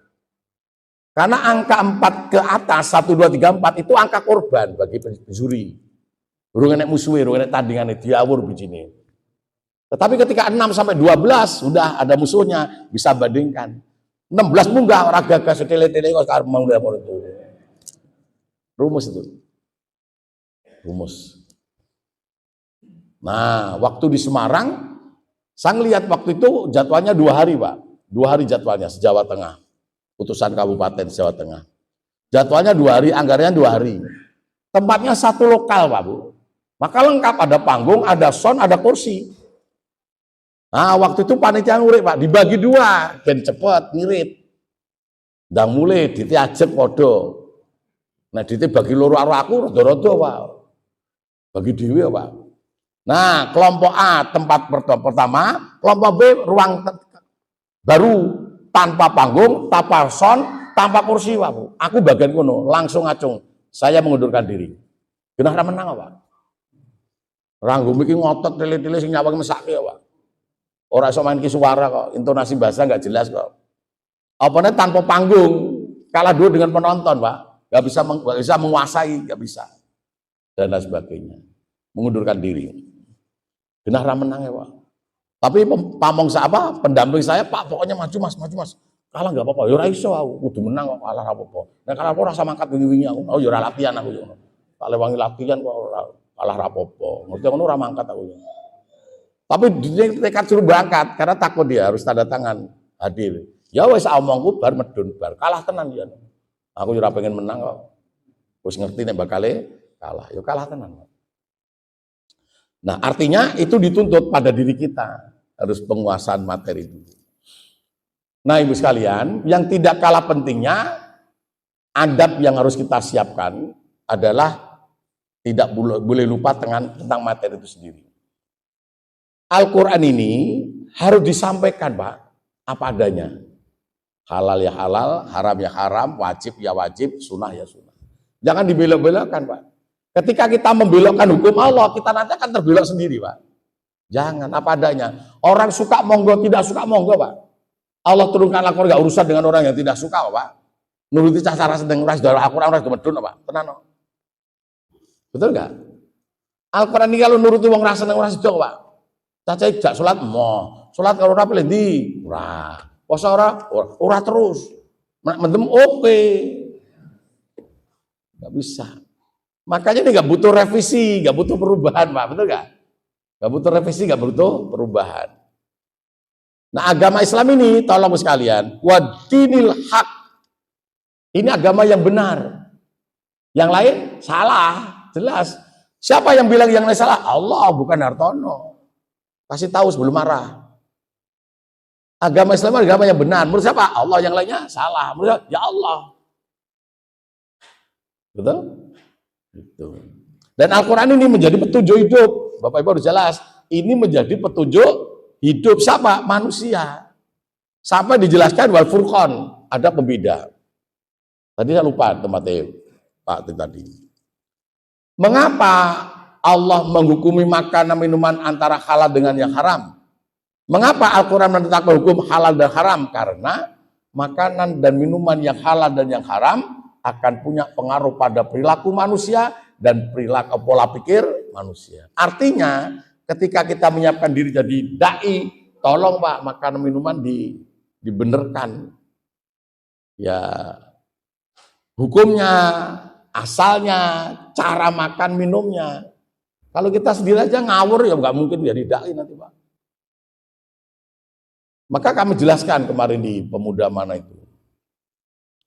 Karena angka 4 ke atas 1 2 3 4 itu angka korban bagi juri. Urung enek musuhe, urung enek tandingane diawur bijine. Tetapi ketika 6 sampai 12 sudah ada musuhnya, bisa bandingkan. 16 munggah ora gagas tele-tele kok arep mau itu. Rumus itu. Rumus. Nah, waktu di Semarang saya ngelihat waktu itu jadwalnya 2 hari, Pak. 2 hari jadwalnya se-Jawa Tengah. Putusan Kabupaten Jawa Tengah. Jadwalnya 2 hari, anggarannya 2 hari. Tempatnya satu lokal, Pak Bu. Maka lengkap, ada panggung, ada sound, ada kursi. Nah, waktu itu panitia ngurik, Pak, dibagi 2, ben cepet, ngirit. Ndang mulai, dite ajek podo. Nah, dite bagi loro karo aku, rodo-rodo, Pak. Bagi dhewe, Pak. Nah, kelompok A, tempat pertama, kelompok B, ruang baru, tanpa panggung, tanpa sound, tanpa kursi, Pak. Bu. Aku bagian kono, langsung ngacung. Saya mengundurkan diri. Kenapa menang, Pak? Ranggung iki ngotot tele-tele sing nyawang mesake ya, Pak. Ora iso main ki suara kok, intonasi bahasa enggak jelas kok. Apane tanpa panggung, kalah dua dengan penonton, Pak. Enggak bisa menguasai, enggak bisa. Dan lain sebagainya. Mengundurkan diri. Genah menang ya, Pak. Tapi pamong apa? Pendamping saya, Pak, pokoknya maju Mas, maju Mas. Kalah enggak apa-apa, ya ora iso aku, kudu menang kok, kalah apa-apa. Nek kalah ora rasa mangkat wingi-wingi aku. Oh, ya ora latihan aku yo. Tak lewangi latihan kok ora kalah rapopo, ngerti ngono ora mangkat aku. Tapi tekad suruh berangkat karena takut dia harus tanda tangan hadir. Ya wis omongku bar medun bar kalah tenan dia. Aku ora pengen menang kok. Wis ngerti nek bakale kalah, ya kalah tenan. Nah, artinya itu dituntut pada diri kita, harus penguasaan materi dulu. Nah, Ibu sekalian, yang tidak kalah pentingnya adab yang harus kita siapkan adalah tidak boleh lupa tentang materi itu sendiri. Al-Quran ini harus disampaikan, Pak, apa adanya. Halal ya halal, haram ya haram, wajib ya wajib, sunnah ya sunnah. Jangan dibelok-belokkan, Pak. Ketika kita membelokkan hukum Allah, kita nanti akan terbelok sendiri, Pak. Jangan, apa adanya. Orang suka monggo, tidak suka monggo, Pak. Allah turunkan Al-Quran, gak urusan dengan orang yang tidak suka, Pak. Nuruti cara sedang ras dari Al-Quran, ras gemedun, Pak. Tenang, Pak. Betul nggak? Al-Quran ini kalau nuruti wong rasa nang ora sedok, Pak. Caca jak salat mo. Salat kalau ora pilih ndi? Ora. Puasa ora terus. Mendem oke. Nggak bisa. Makanya ini nggak butuh revisi, nggak butuh perubahan, Pak. Betul nggak? Nggak butuh revisi, nggak butuh perubahan. Nah, agama Islam ini, tolong sekalian, wadinil haq. Ini agama yang benar. Yang lain salah, jelas. Siapa yang bilang yang lain salah? Allah, bukan Hartono. Kasih tahu sebelum marah. Agama Islam agama yang benar. Menurut siapa? Allah, yang lainnya salah. Menurut siapa? Ya Allah. Betul? Gitu. Dan Al-Quran ini menjadi petunjuk hidup. Bapak Ibu harus jelas. Ini menjadi petunjuk hidup siapa? Manusia. Sampai dijelaskan wal furqan, ada pembeda. Tadi saya lupa tempatnya Pak tadi. Mengapa Allah menghukumi makanan minuman antara halal dengan yang haram? Mengapa Al-Quran menetapkan hukum halal dan haram? Karena makanan dan minuman yang halal dan yang haram akan punya pengaruh pada perilaku manusia dan perilaku pola pikir manusia. Artinya ketika kita menyiapkan diri jadi dai, tolong Pak, makanan minuman dibenerkan. Ya, hukumnya, asalnya, cara makan minumnya. Kalau kita sendiri aja ngawur ya nggak mungkin jadi dai nanti Pak. Maka kami jelaskan kemarin di pemuda mana itu.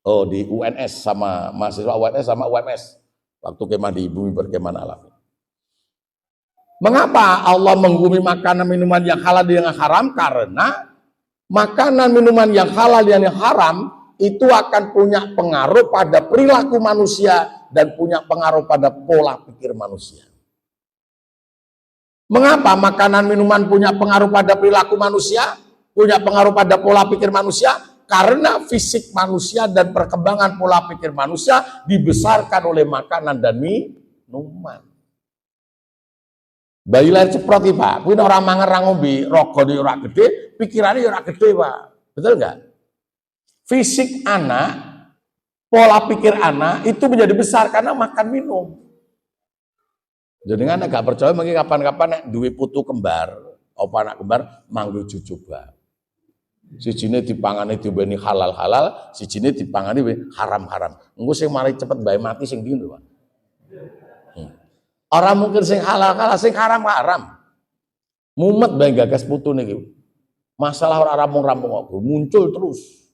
Oh, di UNS sama mahasiswa UNS sama UMS. Waktu kemah di Bumi Perkemahan Alam. Mengapa Allah menghukumi makanan minuman yang halal dan yang haram? Karena makanan minuman yang halal dan yang haram itu akan punya pengaruh pada perilaku manusia dan punya pengaruh pada pola pikir manusia. Mengapa makanan minuman punya pengaruh pada perilaku manusia, punya pengaruh pada pola pikir manusia? Karena fisik manusia dan perkembangan pola pikir manusia dibesarkan oleh makanan dan minuman. Bayi lahir ceprot Pak, kuwi ora mangan ra ngombe, ragane ora gede, pikirane ora gede, Pak. Betul enggak? Fisik anak, pola pikir anak itu menjadi besar karena makan minum. Jadi kan agak percaya mungkin kapan-kapan nek duwe putu kembar, apa anak kembar manggo cucuba. Sijine dipangani diobeni halal-halal, sijine dipangani haram-haram. Engko sing mari cepet bae mati sing ndi lho, Pak. Orang mungkin sing halal-halal, sing haram-haram. Mumet bae gagas putu niki. Masalah ora rampung-rampung kok muncul terus.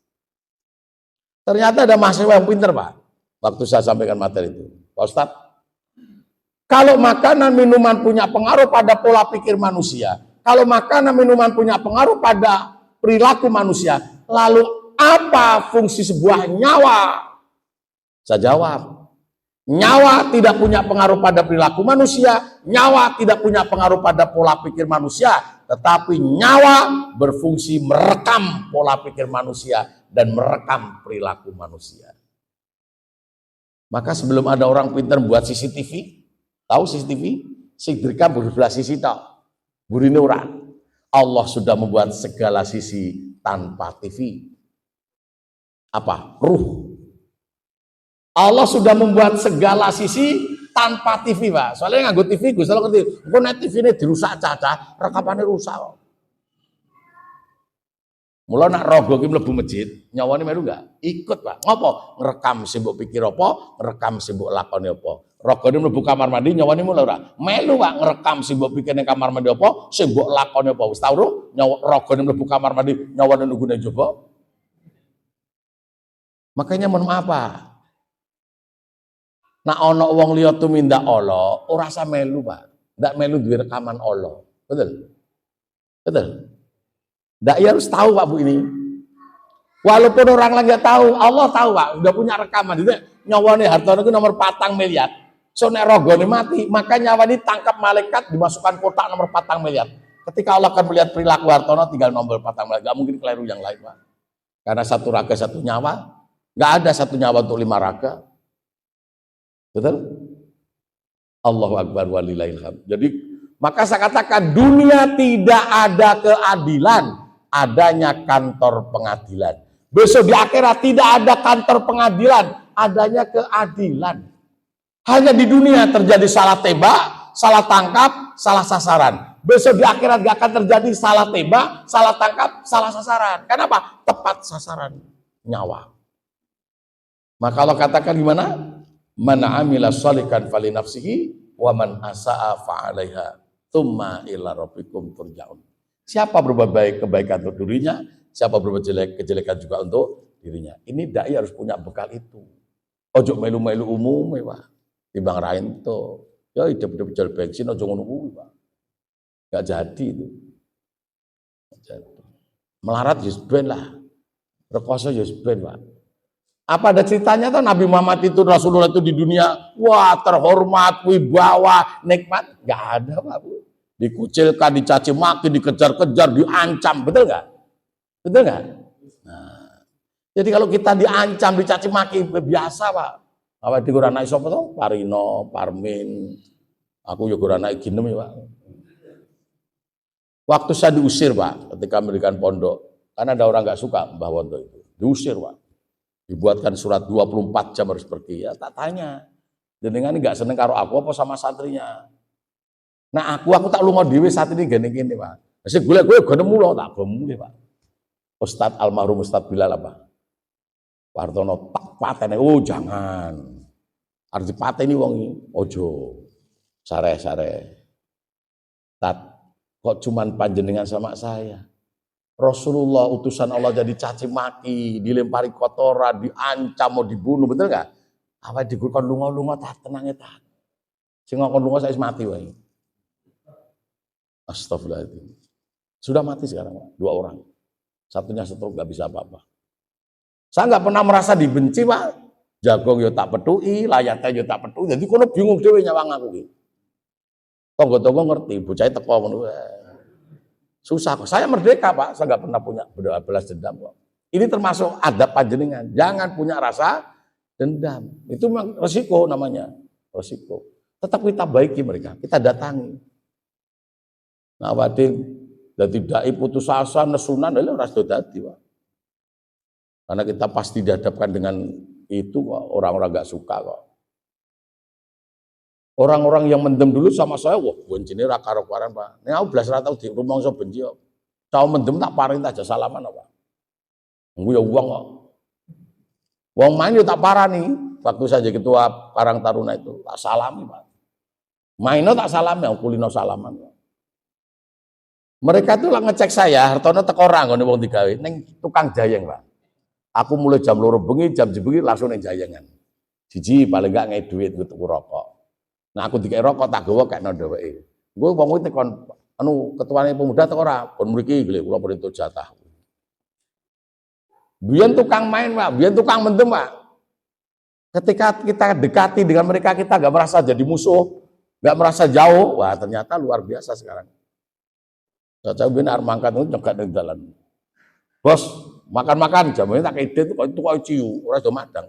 Ternyata ada mahasiswa yang pinter, Pak. Waktu saya sampaikan materi itu. Pak Ustadz, kalau makanan minuman punya pengaruh pada pola pikir manusia, kalau makanan minuman punya pengaruh pada perilaku manusia, lalu apa fungsi sebuah nyawa? Saya jawab, nyawa tidak punya pengaruh pada perilaku manusia, nyawa tidak punya pengaruh pada pola pikir manusia, tetapi nyawa berfungsi merekam pola pikir manusia dan merekam perilaku manusia. Maka sebelum ada orang pintar buat CCTV, tahu CCTV? Sing direkam berulah sisi tok. Burine ora. Allah sudah membuat segala sisi tanpa TV. Apa? Ruh. Allah sudah membuat segala sisi tanpa TV, Pak. Soalnya nganggo TV, Gus kalau ngerti. Engko nek TV-ne dirusak caca, rekamannya rusak. Mula nak rogo ki mlebu masjid, nyawane melu enggak? Ikut, Pak. Ngopo? Ngerekam sing mbok pikir apa, ngerekam sing mbok lakoni apa. Rogone mlebu kamar mandi nyawane mulu ora. Melu Pak ngerekam sing mbok pikir ning kamar mandi apa, sing mbok lakoni apa. Wis tau ro, rogone mlebu kamar mandi nyawane nunggu nang jaba. Makanya mohon maaf, Pak. Nah ana wong liya tumindak Allah, ora usah melu, Pak. Ndak melu duwe rekaman Allah. Betul? Betul? Dai harus tahu Pak Bu ini. Walaupun orang lain nggak tahu, Allah tahu Pak. Udah punya rekaman. Jadi nyawane Hartono itu nomor 4 miliar. So nek rogone mati, maka nyawa ini tangkap malaikat dimasukkan kotak nomor 4 miliar. Ketika Allah akan melihat perilaku Hartono tinggal nomor 4 miliar. Gak mungkin keliru yang lain Pak. Karena satu raga satu nyawa. Gak ada satu nyawa untuk 5 raga. Betul? Allahu Akbar walillahil hamd. Jadi maka saya katakan dunia tidak ada keadilan. Adanya kantor pengadilan. Besok di akhirat tidak ada kantor pengadilan, adanya keadilan. Hanya di dunia terjadi salah tembak, salah tangkap, salah sasaran. Besok di akhirat gak akan terjadi salah tembak, salah tangkap, salah sasaran. Kenapa? Tepat sasaran nyawa. Maka Allah katakan gimana? Man amila shalihan fali nafsihi wa man asaa fa'alaiha tsumma ila rabbikum turja'un. Siapa berbuat baik kebaikan untuk dirinya, siapa berbuat kejelekan juga untuk dirinya. Ini dai harus punya bekal itu. Ojo melu-melu umum Pak. Timbang ra ento. Ya hidup-hidup jual bensin ojo ngono kuwi, Pak. Enggak jadi itu. Melarat ya ben lah. Rekoso ya ben, Pak. Apa ada ceritanya tuh Nabi Muhammad itu Rasulullah itu di dunia wah terhormat, wibawa, nikmat? Enggak ada, Pak. Dikucilkan, dicaci maki, dikejar-kejar, diancam, betul nggak? Betul nggak? Nah, jadi kalau kita diancam, dicaci maki biasa, Pak. Apa di Quran sapa tuh? Parino, Parmin. Aku ya Quran ginem ya, Pak. Waktu saya diusir, Pak, ketika mendirikan pondok, karena ada orang nggak suka Mbah Wondo itu, diusir, Pak. Dibuatkan surat 24 jam harus pergi. Ya tak tanya, jenengan nggak seneng karo aku apa sama santrinya? Nah aku tak lunga dhewe saat ini gini-gini, Pak. Sing golek kowe go nemu lho, tak go mulih, Pak. Ustadz almarhum Ustadz Bilal apa? Wartono tak patene, oh jangan. Harus dipateni wong iki, ojo. Sare-sare. Tat, kok cuman panjenengan sama saya? Rasulullah utusan Allah jadi caci maki, dilempari kotoran, diancam mau dibunuh, betul nggak? Apa digurkan lunga-lunga tak tenang ya tak. Sing ngomong lunga saya mati wae. Astagfirullahaladzim. Sudah mati sekarang, 2 orang. Satunya stroke nggak bisa apa-apa. Saya nggak pernah merasa dibenci, Pak. Jagong yo tak peduli, layatnya yo tak peduli. Jadi kono bingung dhewe nyawang aku iki. Tonggo-tonggo ngerti, bocah teko ngono. Susah kok. Saya merdeka, Pak. Saya nggak pernah punya belas dendam kok. Ini termasuk adab panjenengan. Jangan punya rasa dendam. Itu memang resiko namanya. Resiko. Tetap kita baiki mereka. Kita datangi. Nah, wading dadi dai putus asa nesunan lha ora sedo dadi, Pak. Karena kita pasti dihadapkan dengan itu kok. Orang-orang nggak suka kok. Orang-orang yang mendem dulu sama saya, wah bencine ra karo-karan, Pak. Nek aku blas ra tau di rumangsa benci kok. Cau mendem tak paring aja salaman apa. Nggo ya uang kok. Wong main yo tak parani. Waktu saya jadi ketua Karang Taruna itu, tak salami, Pak. Maino tak salami, aku kulino salaman. Mereka tuh lah ngecek saya, Hartono teko ora ngene wong digawe ning tukang jayeng, Pak. Aku mulai jam 2 bengi, jam 1 bengi langsung ning jayengan. Siji paling gak ngei duit gue tuku rokok. Nah aku dikei rokok tak gawa kekno dheweke. Gue wong kuwi tekon ketuane pemuda teko ora, pun mriki nggih kula perintah jatah. Biyen tukang main, Pak, biyen tukang mendem, Pak. Ketika kita dekati dengan mereka, kita nggak merasa jadi musuh, nggak merasa jauh. Wah ternyata luar biasa sekarang. Saya benar mangkat itu nyegat di jalan. Bos, makan-makan jamnya tak ide itu kok ciu, ora do madang.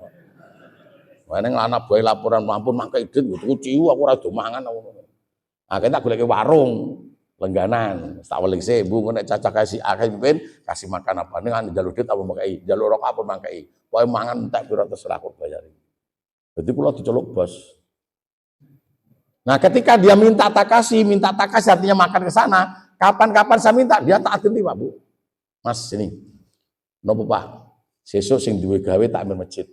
Wah ning lanang bae laporan ampun mangke ide tuku ciu aku ora do mangan. Nah, kita golek warung lengganan, tak weling sebu nek cacak kasih akeh pimpin kasih makan apa ning njaluk duit apa mangkei, njaluk rokok apa mangkei. Pokoke mangan entek pira terserah kok bayari. Jadi kula diceluk bos. Nah, ketika dia minta tak kasih artinya makan ke sana. Kapan-kapan saya minta, dia tak ganti, Pak, Bu. Mas, sini. Nopo, Pak? Sesuk sing duwe gawe tak ambil masjid.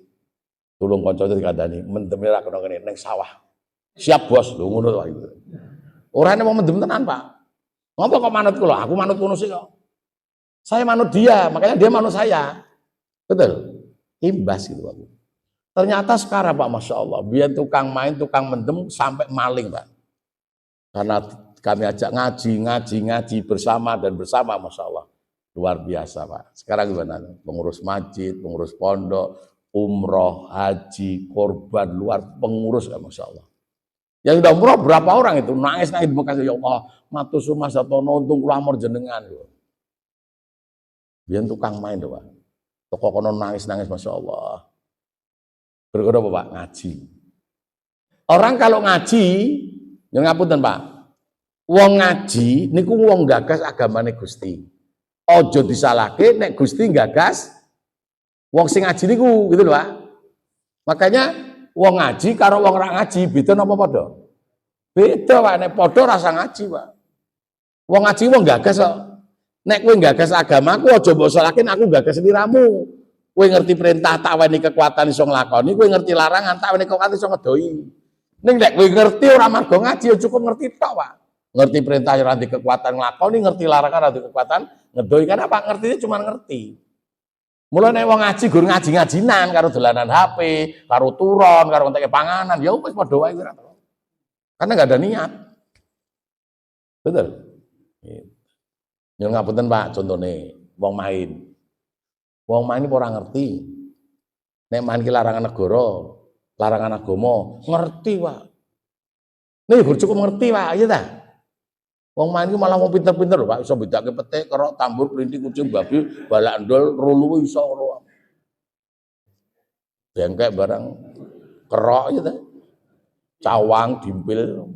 Tulung kanca dikandani, mendem ra kena kene ning sawah. Siap, Bos. Lho ngono wae. Orane mau mendem tenan, Pak. Ngopo kok manut kula? Aku manut ngono sih kok. Saya manut dia, makanya dia manut saya. Betul? Imbas gitu, Pak. Ternyata sekarang, Pak, Masya Allah, biar tukang main, tukang mendem sampai maling, Pak. Karena kami ajak ngaji bersama dan bersama, Masya Allah. Luar biasa, Pak. Sekarang gimana? Pengurus masjid, pengurus pondok, umroh, haji, korban, luar pengurus, ya, Masya Allah. Yang udah umroh berapa orang itu? Nangis-nangis di Mekah, ya Allah, matur suwun Mas Satono untung kula amur jenengan. Biar tukang main, Pak. Toko kono nangis-nangis, Masya Allah. Berkata apa, Pak? Ngaji. Orang kalau ngaji, ya ngapunten, Pak. Wong ngaji niku wong gagas agamane Gusti. Aja disalahke nek Gusti gagas wong sing ngaji niku, gitu lho, Pak. Makanya wong ngaji karo wong ora ngaji beda napa padha? Beda, Pak. Nek padha rasa ngaji, Pak. Wong ngaji wong gagas kok. Nek kowe gagas agamaku aja mbok salahke aku gagas sliramu. Kowe ngerti perintah tak weni kekuatan iso nglakoni, kowe ngerti larangan tak weni kekuatan iso ngedoi. Ning nek kowe ngerti ora marga ngaji ya cukup ngerti tok, Pak. Ngerti perintah ora di kekuatan nglakoni, ngerti larangan ora di kekuatan ngedoi. Kan apa ngertinya cuma ngerti. Mulai nek wong ngaji gur ngaji-ngajinan karo dolanan HP, karo turon, karo entek panganan, ya wis padha wae ora. Karena enggak ada niat. Betul. Yang ngapunten Pak, contohnya wong main. Wong main ini ora ngerti. Nek main ki larangan negara, larangan agama, ngerti Pak. Nih gur cukup ngerti Pak, iya ta? Wong main ki malah wong pinter-pinter lho Pak, iso bedake petik, kerok, tambur, printing, kucing, babi, balak ndol, rulu iso ngono. Bengkek barang kerok ya ta. Cawang, dimpil.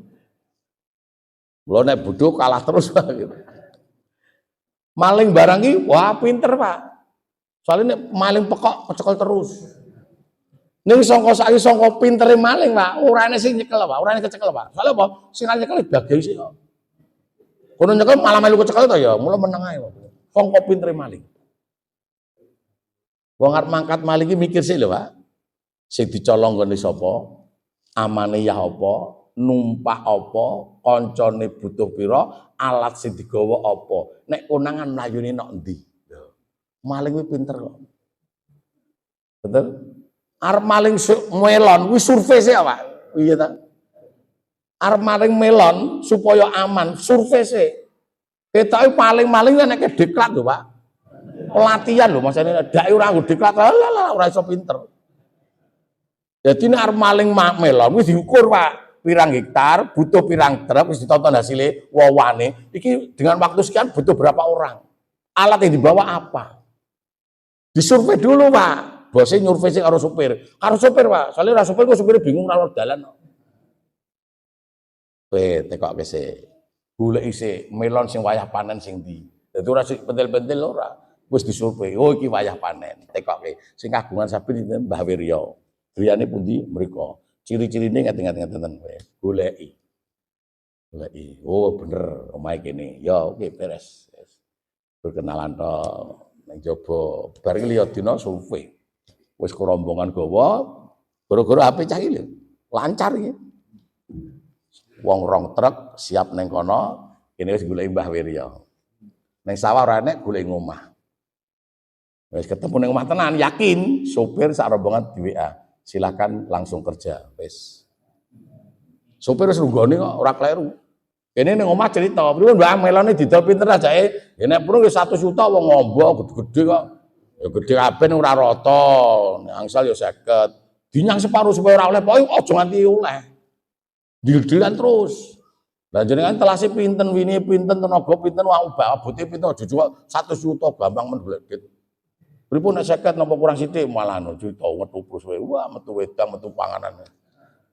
Mula nek buduk kalah terus Pak gitu. Maling barang ki wah pinter Pak. Soalnya nek maling pekok kecekel terus. Ning sangka saiki sangka pintere maling Pak, ora ana sing nyekel Pak, ora ana kecekel Pak. Soale apa? Sing nyekel bagai sih kok. Kono nyekel malah melu kecekel to ya, mula meneng ae Pak. Sangka pintere maling. Wong arep mangkat maling ki mikir sih lho Pak. Sing dicolong ngene sapa? Amane ya apa? Numpak apa? Kancane butuh pira? Alat sing digawa apa? Nek konangan mlayune nok endi? Maling kuwi pinter kok. Betul? Arep maling melon kuwi survei sih Pak. Iya ta? Arep maling melon supaya aman, survei sih. Ketoke maling-maling nek diklat lho Pak. Pelatihan lho masane dak ora nggo diklat ora iso pinter. Jadi nek arep maling melon wis diukur Pak. Pirang hektar, butuh pirang truk, wis ditonton hasilnya wawane. Iki dengan waktu sekian butuh berapa orang? Alat yang dibawa apa? Disurvei dulu Pak. Bosnya nyurvei sih karo supir. Karo supir Pak. Soalnya ora supir kok supir bingung ora dalan. Tekok kese. Goleki sik melon sing wayah panen sing ndi. Dadi ora sik pentil-pentil ora. Wis disurvei. Oh iki wayah panen. Tekoke. Sing kagungan sapi Mbah Wirya. Griyane pundi mriko. Ciri-cirine ngeten-ngeten kowe. Goleki. Oh bener omahe kene. Ya oke beres. Berkenalan tok. Nang jaba bar iki liya dina survei. Wis kerombongan gawa gara-gara HP cah iki lho. Lancar iki. Wong rong truk siap nang kono, kene wis goleki Mbah Wirya. Nang sawah ora enek goleki ngomah. Wis ketemu nang omah tenan, yakin sopir sak rombongan di WA. Silakan langsung kerja, wis. Sopir wis nunggoni kok ora kleru. Kene ning omah cerita, pripun Mbah melone didol pinter ajake. Ya nek purung 1 juta wong ngombo gede-gede kok. Ya gede kabeh ora rata. Nek angsal ya 50. Dinyang separuh supaya ora oleh, pokoke aja nganti oleh. Dil-dilan terus. Lah jenengan telase pinten, wini pinten, tenaga pinten, wong abote pinten aja cuma 1 juta gampang men bledit. Pripun nek 50 napa kurang sithik malah juta metu terus wae. Wah, metu wedang, metu panganan.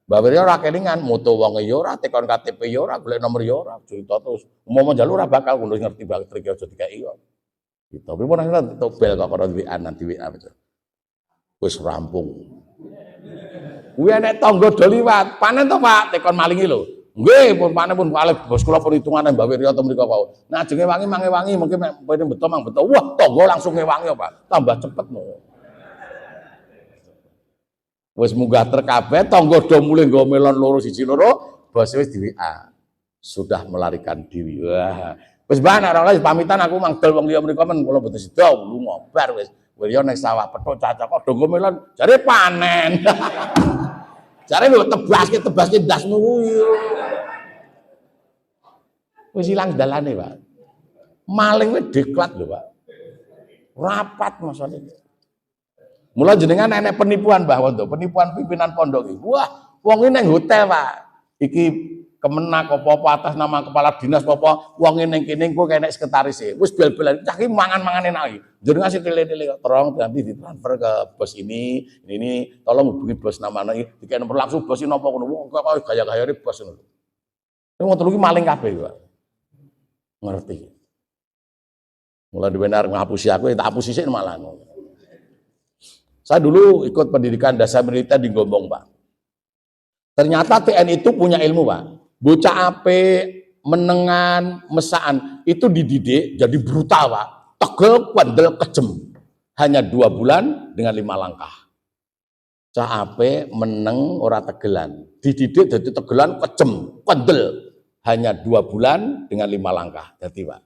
Mbak Wirya ora kelingan, moto wong ya ora, tekon KTP ya ora, golek nomor ya ora, juta terus. Umpama njaluk ora bakal ngono ngerti banget trik aja dikeki kok. Gitu. Pripun nek tobel kok karo WA nanti WA betul. Wis rampung. Kuwi nek tangga do liwat, panen to Pak, tekon malingi lho. Nggih, pun panen pun kalih bos kula pun hitungane Mbak Wirya to mriko Pak. Nah ajenge wangi mungkin pene beto mang beto. Wah, tangga langsung ngewangi Pak. Tambah cepet no. Wis munggah truk kabeh, tangga do mulih nggo melon loro siji loro, bos wis di WA. Sudah melarikan diri. Wah. Wis Mbah nek ora pamitan aku mangdel wong liya mriko men kula boten sida lunga bar wis. Wirya nek sawah petuk cacak kok do nggo melon, jare panen. Jare lho tebaske ndasmu kuwi. Wis ilang dalane, Pak. Maling wis diklat lho, Pak. Rapat masane. Mula jenengan enek penipuan Mbah Wondo, penipuan pimpinan pondok iki. Wah, wong iki nang hotel, Pak. Iki Kemenak apa atas nama kepala dinas apa wong ning kene engko enek sekretaris e. Wis bel-belan cah iki mangan-mangan enak iki. Jenengan sing tele-tele kok terong nanti ditransfer ke bos ini tolong hubungi bos namanya iki dikene nomor langsung bos napa ngono. Wong kok gaya-gayane bos ngono. Ini wong telu iki maling kabeh, Pak. Ngerti. Mulai dibenar ngapusi aku, tak hapusi sih malah. Saya dulu ikut pendidikan dasar militer di Gombong, Pak. Ternyata TNI itu punya ilmu, Pak. Bocah ape, menengan, mesaan, itu dididik jadi brutal, Pak. Tegel, bandel, kejem. hanya 2 bulan dengan 5 langkah. Cah ape meneng ora tegelan, dididik jadi tegelan kejem, kendel. Hanya 2 bulan dengan 5 langkah. Jadi Pak,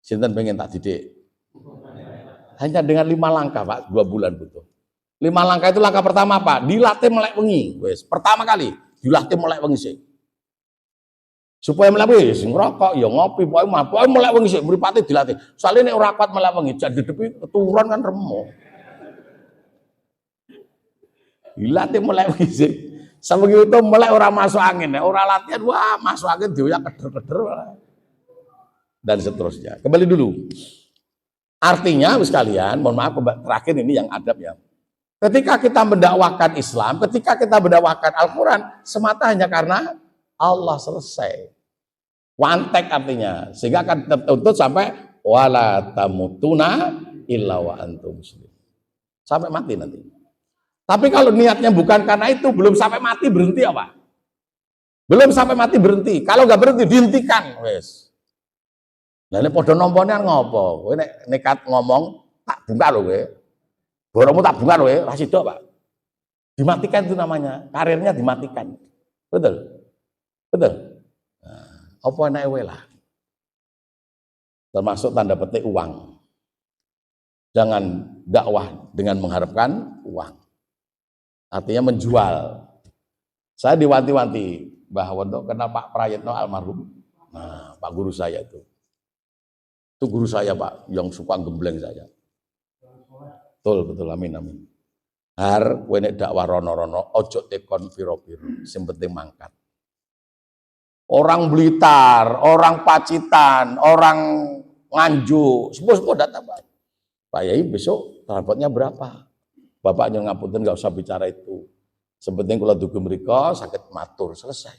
sinten pengen tak didik? Hanya dengan 5 langkah Pak, 2 bulan butuh. 5 langkah itu langkah pertama Pak, dilatih melek wengi. Wes, pertama kali dilatih melek wengi sih. Supaya melek wengi sing ngerokok ya ngopi, pokoke mabuk melek wengi sih mripate dilatih. Soalnya nek ora kuat melek wengi, jadi dedepi keturun kan remo. Dilatih melek wengi sih. Sewengi itu melek ora masuk angin, ora latihan wah masuk angin dioyak keder-keder dan seterusnya. Kembali dulu. Artinya sekalian, mohon maaf terakhir ini yang adab ya. Ketika kita mendakwakan Islam, ketika kita mendakwakan Al-Quran, semata hanya karena Allah selesai. Wantek artinya, sehingga akan tertuntut sampai wala tamutuna illa wa antum muslimun. Sampai mati nanti. Tapi kalau niatnya bukan karena itu, belum sampai mati berhenti apa? Belum sampai mati berhenti. Kalau nggak berhenti dihentikan, wes. Nah ini podo nompornya ngopo? Kowe nek nekat ngomong tak buka loh kowe. Borongmu tak buka loh kowe, ra sida, Pak. Dimatikan itu namanya, karirnya dimatikan. Betul? Betul? Nah, apa enake wae lah. Termasuk tanda petik uang. Jangan dakwah dengan mengharapkan uang. Artinya menjual. Saya diwanti-wanti bahwa kenal Pak Prayitno almarhum. Nah, Pak guru saya itu. Itu guru saya Pak, yang suka gembleng saya. Betul, amin. Har, kowe nek dakwah rono-rono, ojo tekon piro-piro, sing penting mangkat. Orang Blitar, orang Pacitan, orang Nganjuk, semua datang Pak. Pak Yai besok transportnya berapa? Bapaknya ngapunten nggak usah bicara itu. Sepenting kalau dugem mriko sakit matur selesai.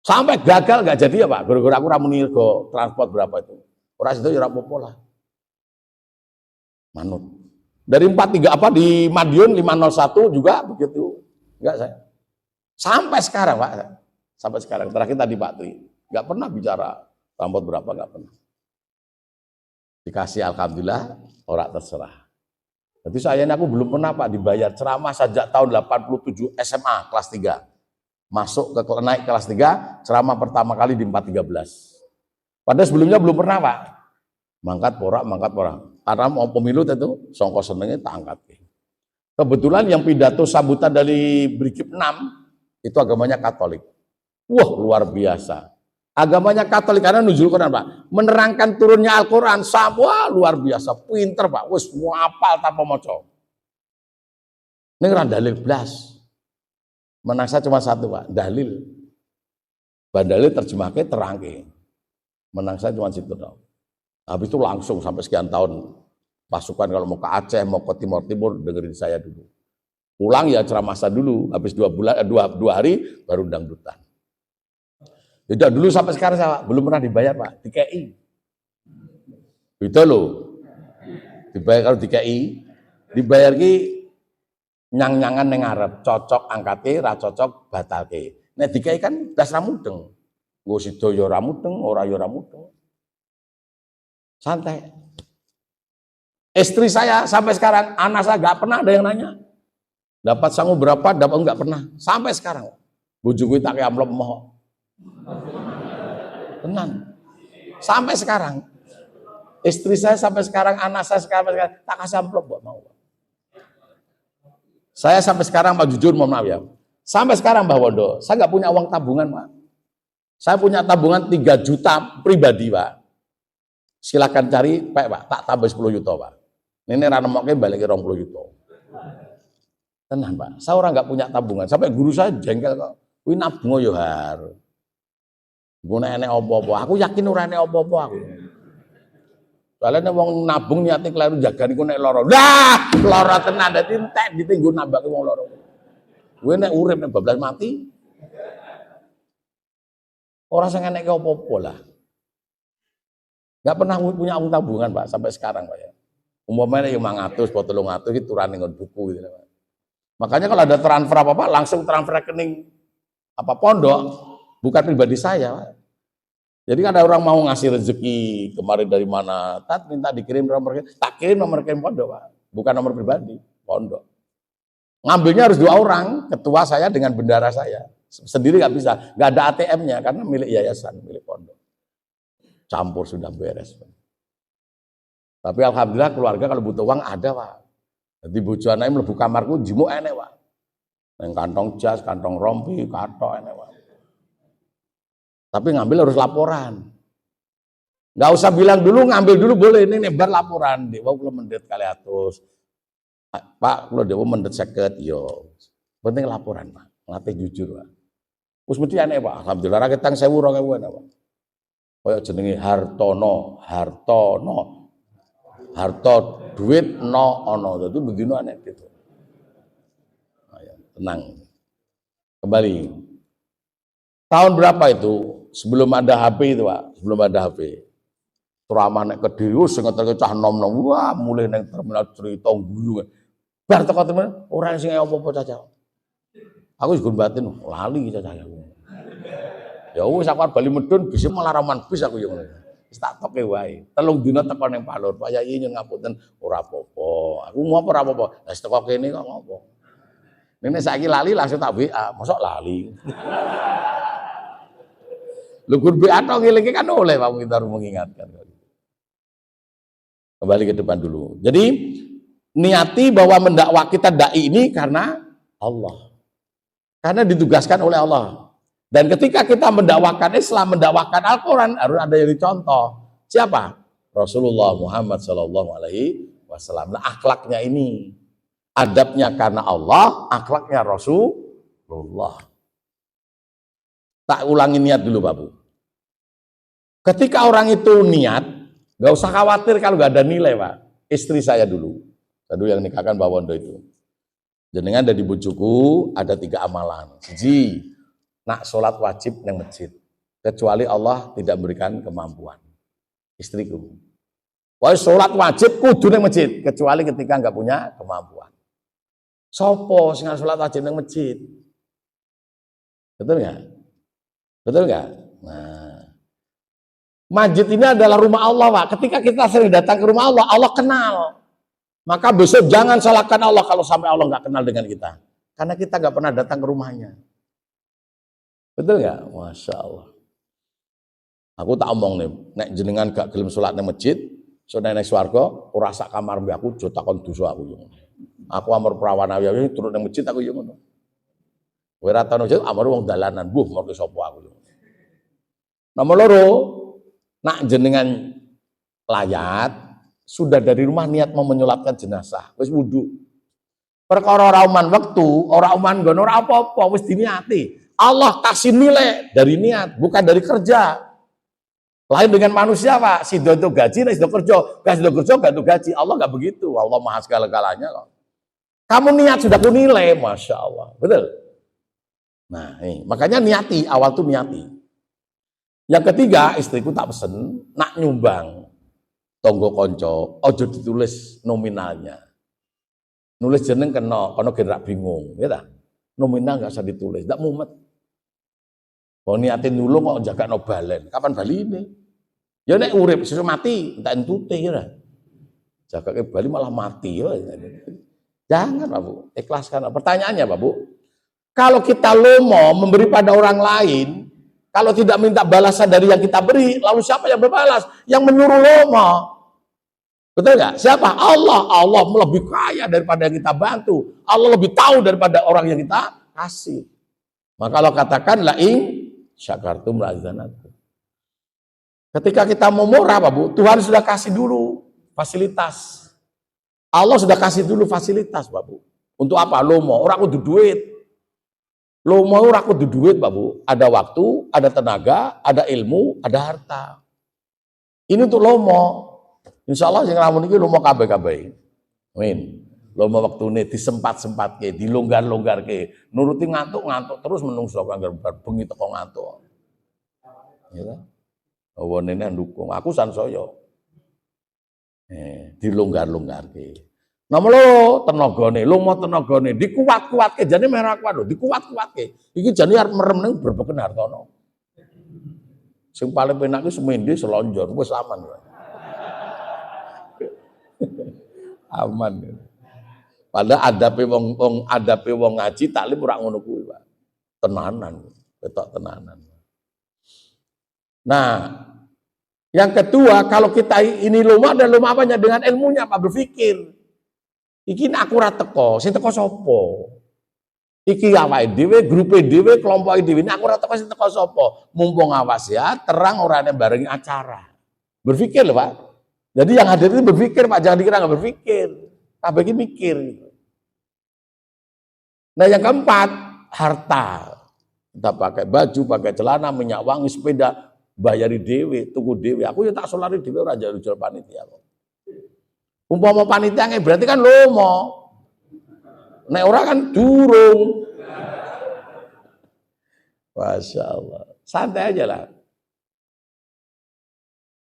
Sampai gagal nggak jadi ya Pak. Gara-gara aku ramuni rego transport berapa itu. Ora situ ya ora apa-apa lah. Manut. Dari 43 apa di Madiun 501 juga begitu. Enggak saya. Sampai sekarang Pak. Sampai sekarang terakhir tadi Pak Tri nggak pernah bicara transport berapa, nggak pernah. Dikasih alhamdulillah orang terserah. Jadi saya ini aku belum pernah Pak dibayar ceramah sejak tahun 87 SMA kelas 3. Masuk ke naik kelas 3, ceramah pertama kali di 413. Padahal sebelumnya belum pernah Pak. Mangkat porak. Karena mau pemilu itu songko senengnya tak angkat. Kebetulan yang pidato sambutan dari Brigip 6 itu agamanya Katolik. Wah luar biasa. Agamanya Katolik karena nuzul Quran Pak, menerangkan turunnya Al-Quran, wah luar biasa, pinter Pak, wis semua apal tanpa moco. Ini kan dalil blas, menangsa cuma satu Pak, dalil. Bandalil terjemahke terangke, menangsa cuma situ dong. Habis itu langsung sampai sekian tahun pasukan kalau mau ke Aceh, mau ke Timur Timur dengerin saya dulu. Pulang ya ceramah saya dulu, habis 2 hari baru dangdutan. Tidak dulu sampai sekarang saya belum pernah dibayar Pak, di KI. Itu loh. Dibayar kalau di KI, dibayar ki nyang-nyangan neng arep, cocok angkate, ra cocok batalke. Nek di KI kan blas ra mudeng. Nggo sida ya ora mudeng, ora ya ora mudeng. Santai. Istri saya sampai sekarang, anak saya nggak pernah ada yang nanya. Dapat sangu berapa, dapat enggak pernah. Sampai sekarang. Bojoku tak ke amplop moh. Tenang. Sampai sekarang. Istri saya sampai sekarang, anak saya sekarang tak kasih amplop buat mau. Saya sampai sekarang Pak jujur mohon maaf ya. Sampai sekarang Mbak Wondo, saya nggak punya uang tabungan Pak. Saya punya tabungan 3 juta pribadi Pak. Silakan cari Pak, tak tambah 10 juta Pak. Ini ranemoknya balik ke 20 juta. Tenang Pak, saya orang nggak punya tabungan. Sampai guru saya jengkel kok. Kuwi nabung yo har. Guna enek apa-apa, aku yakin ora enek apa-apa aku. Soalnya nek wong nabung niate kleru jagani ku nek lara. Lah, lara tenan dadi entek ditinggo nambake wong lara. Kowe nek urip nek bablas mati ora sing enek apa-apa lah. Enggak pernah punya uang tabungan, Pak, sampai sekarang, Pak ya. Umpamanya ya 500, 300 itu turane ngon buku gitu, Pak. Makanya kalau ada transfer apa-apa langsung transfer rekening apa pondok, bukan pribadi saya, Pak. Jadi kan ada orang mau ngasih rezeki kemarin dari mana, minta dikirim nomor rekening, tak kirim nomor rekening pondok, Pak. Bukan nomor pribadi, pondok. Ngambilnya harus 2 orang, ketua saya dengan bendara saya. Sendiri nggak bisa, nggak ada ATM-nya karena milik yayasan, milik pondok. Campur sudah beres. Tapi alhamdulillah keluarga kalau butuh uang ada, Pak. Jadi bojo anake mlebu kamarku jimuk enek, Pak. Nang kantong jas, kantong rompi, kathok enek, Pak. Tapi ngambil harus laporan. Nggak usah bilang dulu, ngambil dulu boleh, ini nebar laporan. Dewa kula mendet kali atus. Pak, kula dewa mendet 50, yo. Penting laporan, Pak. Ngatih jujur, Pak. Wis mesti aneh, Pak. Alhamdulillah ra ketang 1000 2000 Pak. Kaya jenenge Hartono. Harto duit no ono. Dadi bendino aneh gitu. Ayo, tenang. Kembali. Tahun berapa itu? Sebelum ada HP itu, Pak. Sebelum ada HP. Ceramah nek Kediri sing ngeteke cah nom-nom. Wah, mulai nang terminal cerita guyu. Bar teko temen ora sing apa-apa caca. Aku wis batin lali caca aku. Ya wis aku bali medun bis malah raman bis aku yo ngono. Wis tak toke wae. 3 dina teko ning Palur. Pak Yai nyun ngapunten ora apa-apa. Aku ngopo ora apa-apa. Lah teko kene kok ngopo. Nek saiki lali langsung tak WA, mosok lali. Lho gur WA tok ngelingi kan oleh Pak kita harus mengingatkan. Kembali ke depan dulu. Jadi niati bahwa mendakwa kita dai ini karena Allah. Karena ditugaskan oleh Allah. Dan ketika kita mendakwakan Islam, mendakwakan Al-Quran, harus ada yang dicontoh. Siapa? Rasulullah Muhammad SAW. Nah, akhlaknya ini. Adabnya karena Allah, akhlaknya Rasulullah. Tak ulangi niat dulu, Bapak. Ketika orang itu niat, gak usah khawatir kalau gak ada nilai, Pak. Istri saya dulu yang nikahkan Pak Wondo itu. Jenengan dari bojoku ada 3 amalan. Siji, nak sholat wajib nang masjid. Kecuali Allah tidak memberikan kemampuan. Istriku. Wah sholat wajib kudu nang masjid. Kecuali ketika nggak punya kemampuan. Sopo sing sholat wajib nang masjid? Betul nggak? Betul nggak? Nah, masjid ini adalah rumah Allah, Pak. Ketika kita sering datang ke rumah Allah, Allah kenal. Maka besok jangan salahkan Allah kalau sampai Allah nggak kenal dengan kita. Karena kita nggak pernah datang ke rumahnya. Betul nggak? Masya Allah. Aku tak omong nih, nek jenengan gak gelem sholat di masjid, so nek swarga, ora sak kamar mbek aku, jo takon dosa aku yo. Aku amar prawana wae turun di masjid aku yo ngono. Kowe ra tau masjid, amar wong dalanan, mbuh mergo sapa aku yo. Nomor 2, nak jenengan layat sudah dari rumah niat mau menyolatkan jenazah, wis wudu. Perkara ora uman wektu, ora uman nggon, ora apa-apa, wis diniati. Allah kasih nilai dari niat, bukan dari kerja. Lain dengan manusia, Pak. Si do gaji, si do kerja, gak si do kerja, gak do gaji. Allah gak begitu. Allah maha segala-galanya kok. Kamu niat sudah ku nilai, Masya Allah. Betul? Nah, makanya niati, awal tuh niati. Yang ketiga, istriku tak pesen, nak nyumbang. Tonggo konco, ojo ditulis nominalnya. Nulis jeneng kena gerak bingung, ya tak? Nominal nggak usah ditulis, tak mumet. Kalau niatin dulu kok jaga no balen, kapan bali ini? Ya nek urip sesuatu mati, tak entute ya. Jaga ke Bali malah mati ya. Jangan Pak Bu, ikhlaskan. Pertanyaannya Pak Bu, kalau kita lomo memberi pada orang lain, kalau tidak minta balasan dari yang kita beri, lalu siapa yang berbalas? Yang menyuruh lomo. Betul nggak? Siapa? Allah. Allah lebih kaya daripada yang kita bantu. Allah lebih tahu daripada orang yang kita kasih. Maka Allah katakan la in syakartum la azanakum. Ketika kita mau murah, Pak Bu, Tuhan sudah kasih dulu fasilitas. Allah sudah kasih dulu fasilitas, Pak Bu. Untuk apa? Lomo, orang kudu duit. Lomo orang kudu duit, Pak Bu. Ada waktu, ada tenaga, ada ilmu, ada harta. Ini untuk lomo. Insya Allah yang ngelamun ini lomo kabeh-kabeh. Amin. Lomo waktu ini disempat-sempat ke, dilonggar-longgar ke, nuruti ngantuk-ngantuk terus menungso kanggo bengi teko ngantuk. Ya. Wonene ndukung, aku sansaya. Dilonggar-longgar ke. Nomor tenagane, lomo tenagane dikuat-kuatke, jane merah kuat lho, dikuat-kuatke. Iki jane arep merem ning berbeken hartono. Sing paling penak iku semende selonjor, wis aman. Aman. Padahal adape wong ngaji taklim ora ngono kuwi, Pak. Tenanan, ketok tenanan. Nah, yang kedua, kalau kita ini lumah dan lumah apanya dengan ilmunya, Pak, berpikir. Iki aku ora teko, sing teko sapa? Iki awake dhewe, grupe dhewe, kelompoke dhewe. Aku ora teko sing teko sapa? Mumpung awas ya, terang ora ana barengi acara. Berpikir loh, Pak. Jadi yang hadir itu berpikir, Pak, jangan dikira nggak berpikir. Kabeh iki mikir. Nah, yang keempat, harta. Kita pakai baju, pakai celana, minyak wangi, sepeda, bayari dhewe, tuku dhewe. Aku ya tak solari dhewe ora jual panitia kok. Umpama panitia berarti kan lomo. Nek ora kan durung. Masya Allah. Santai aja lah.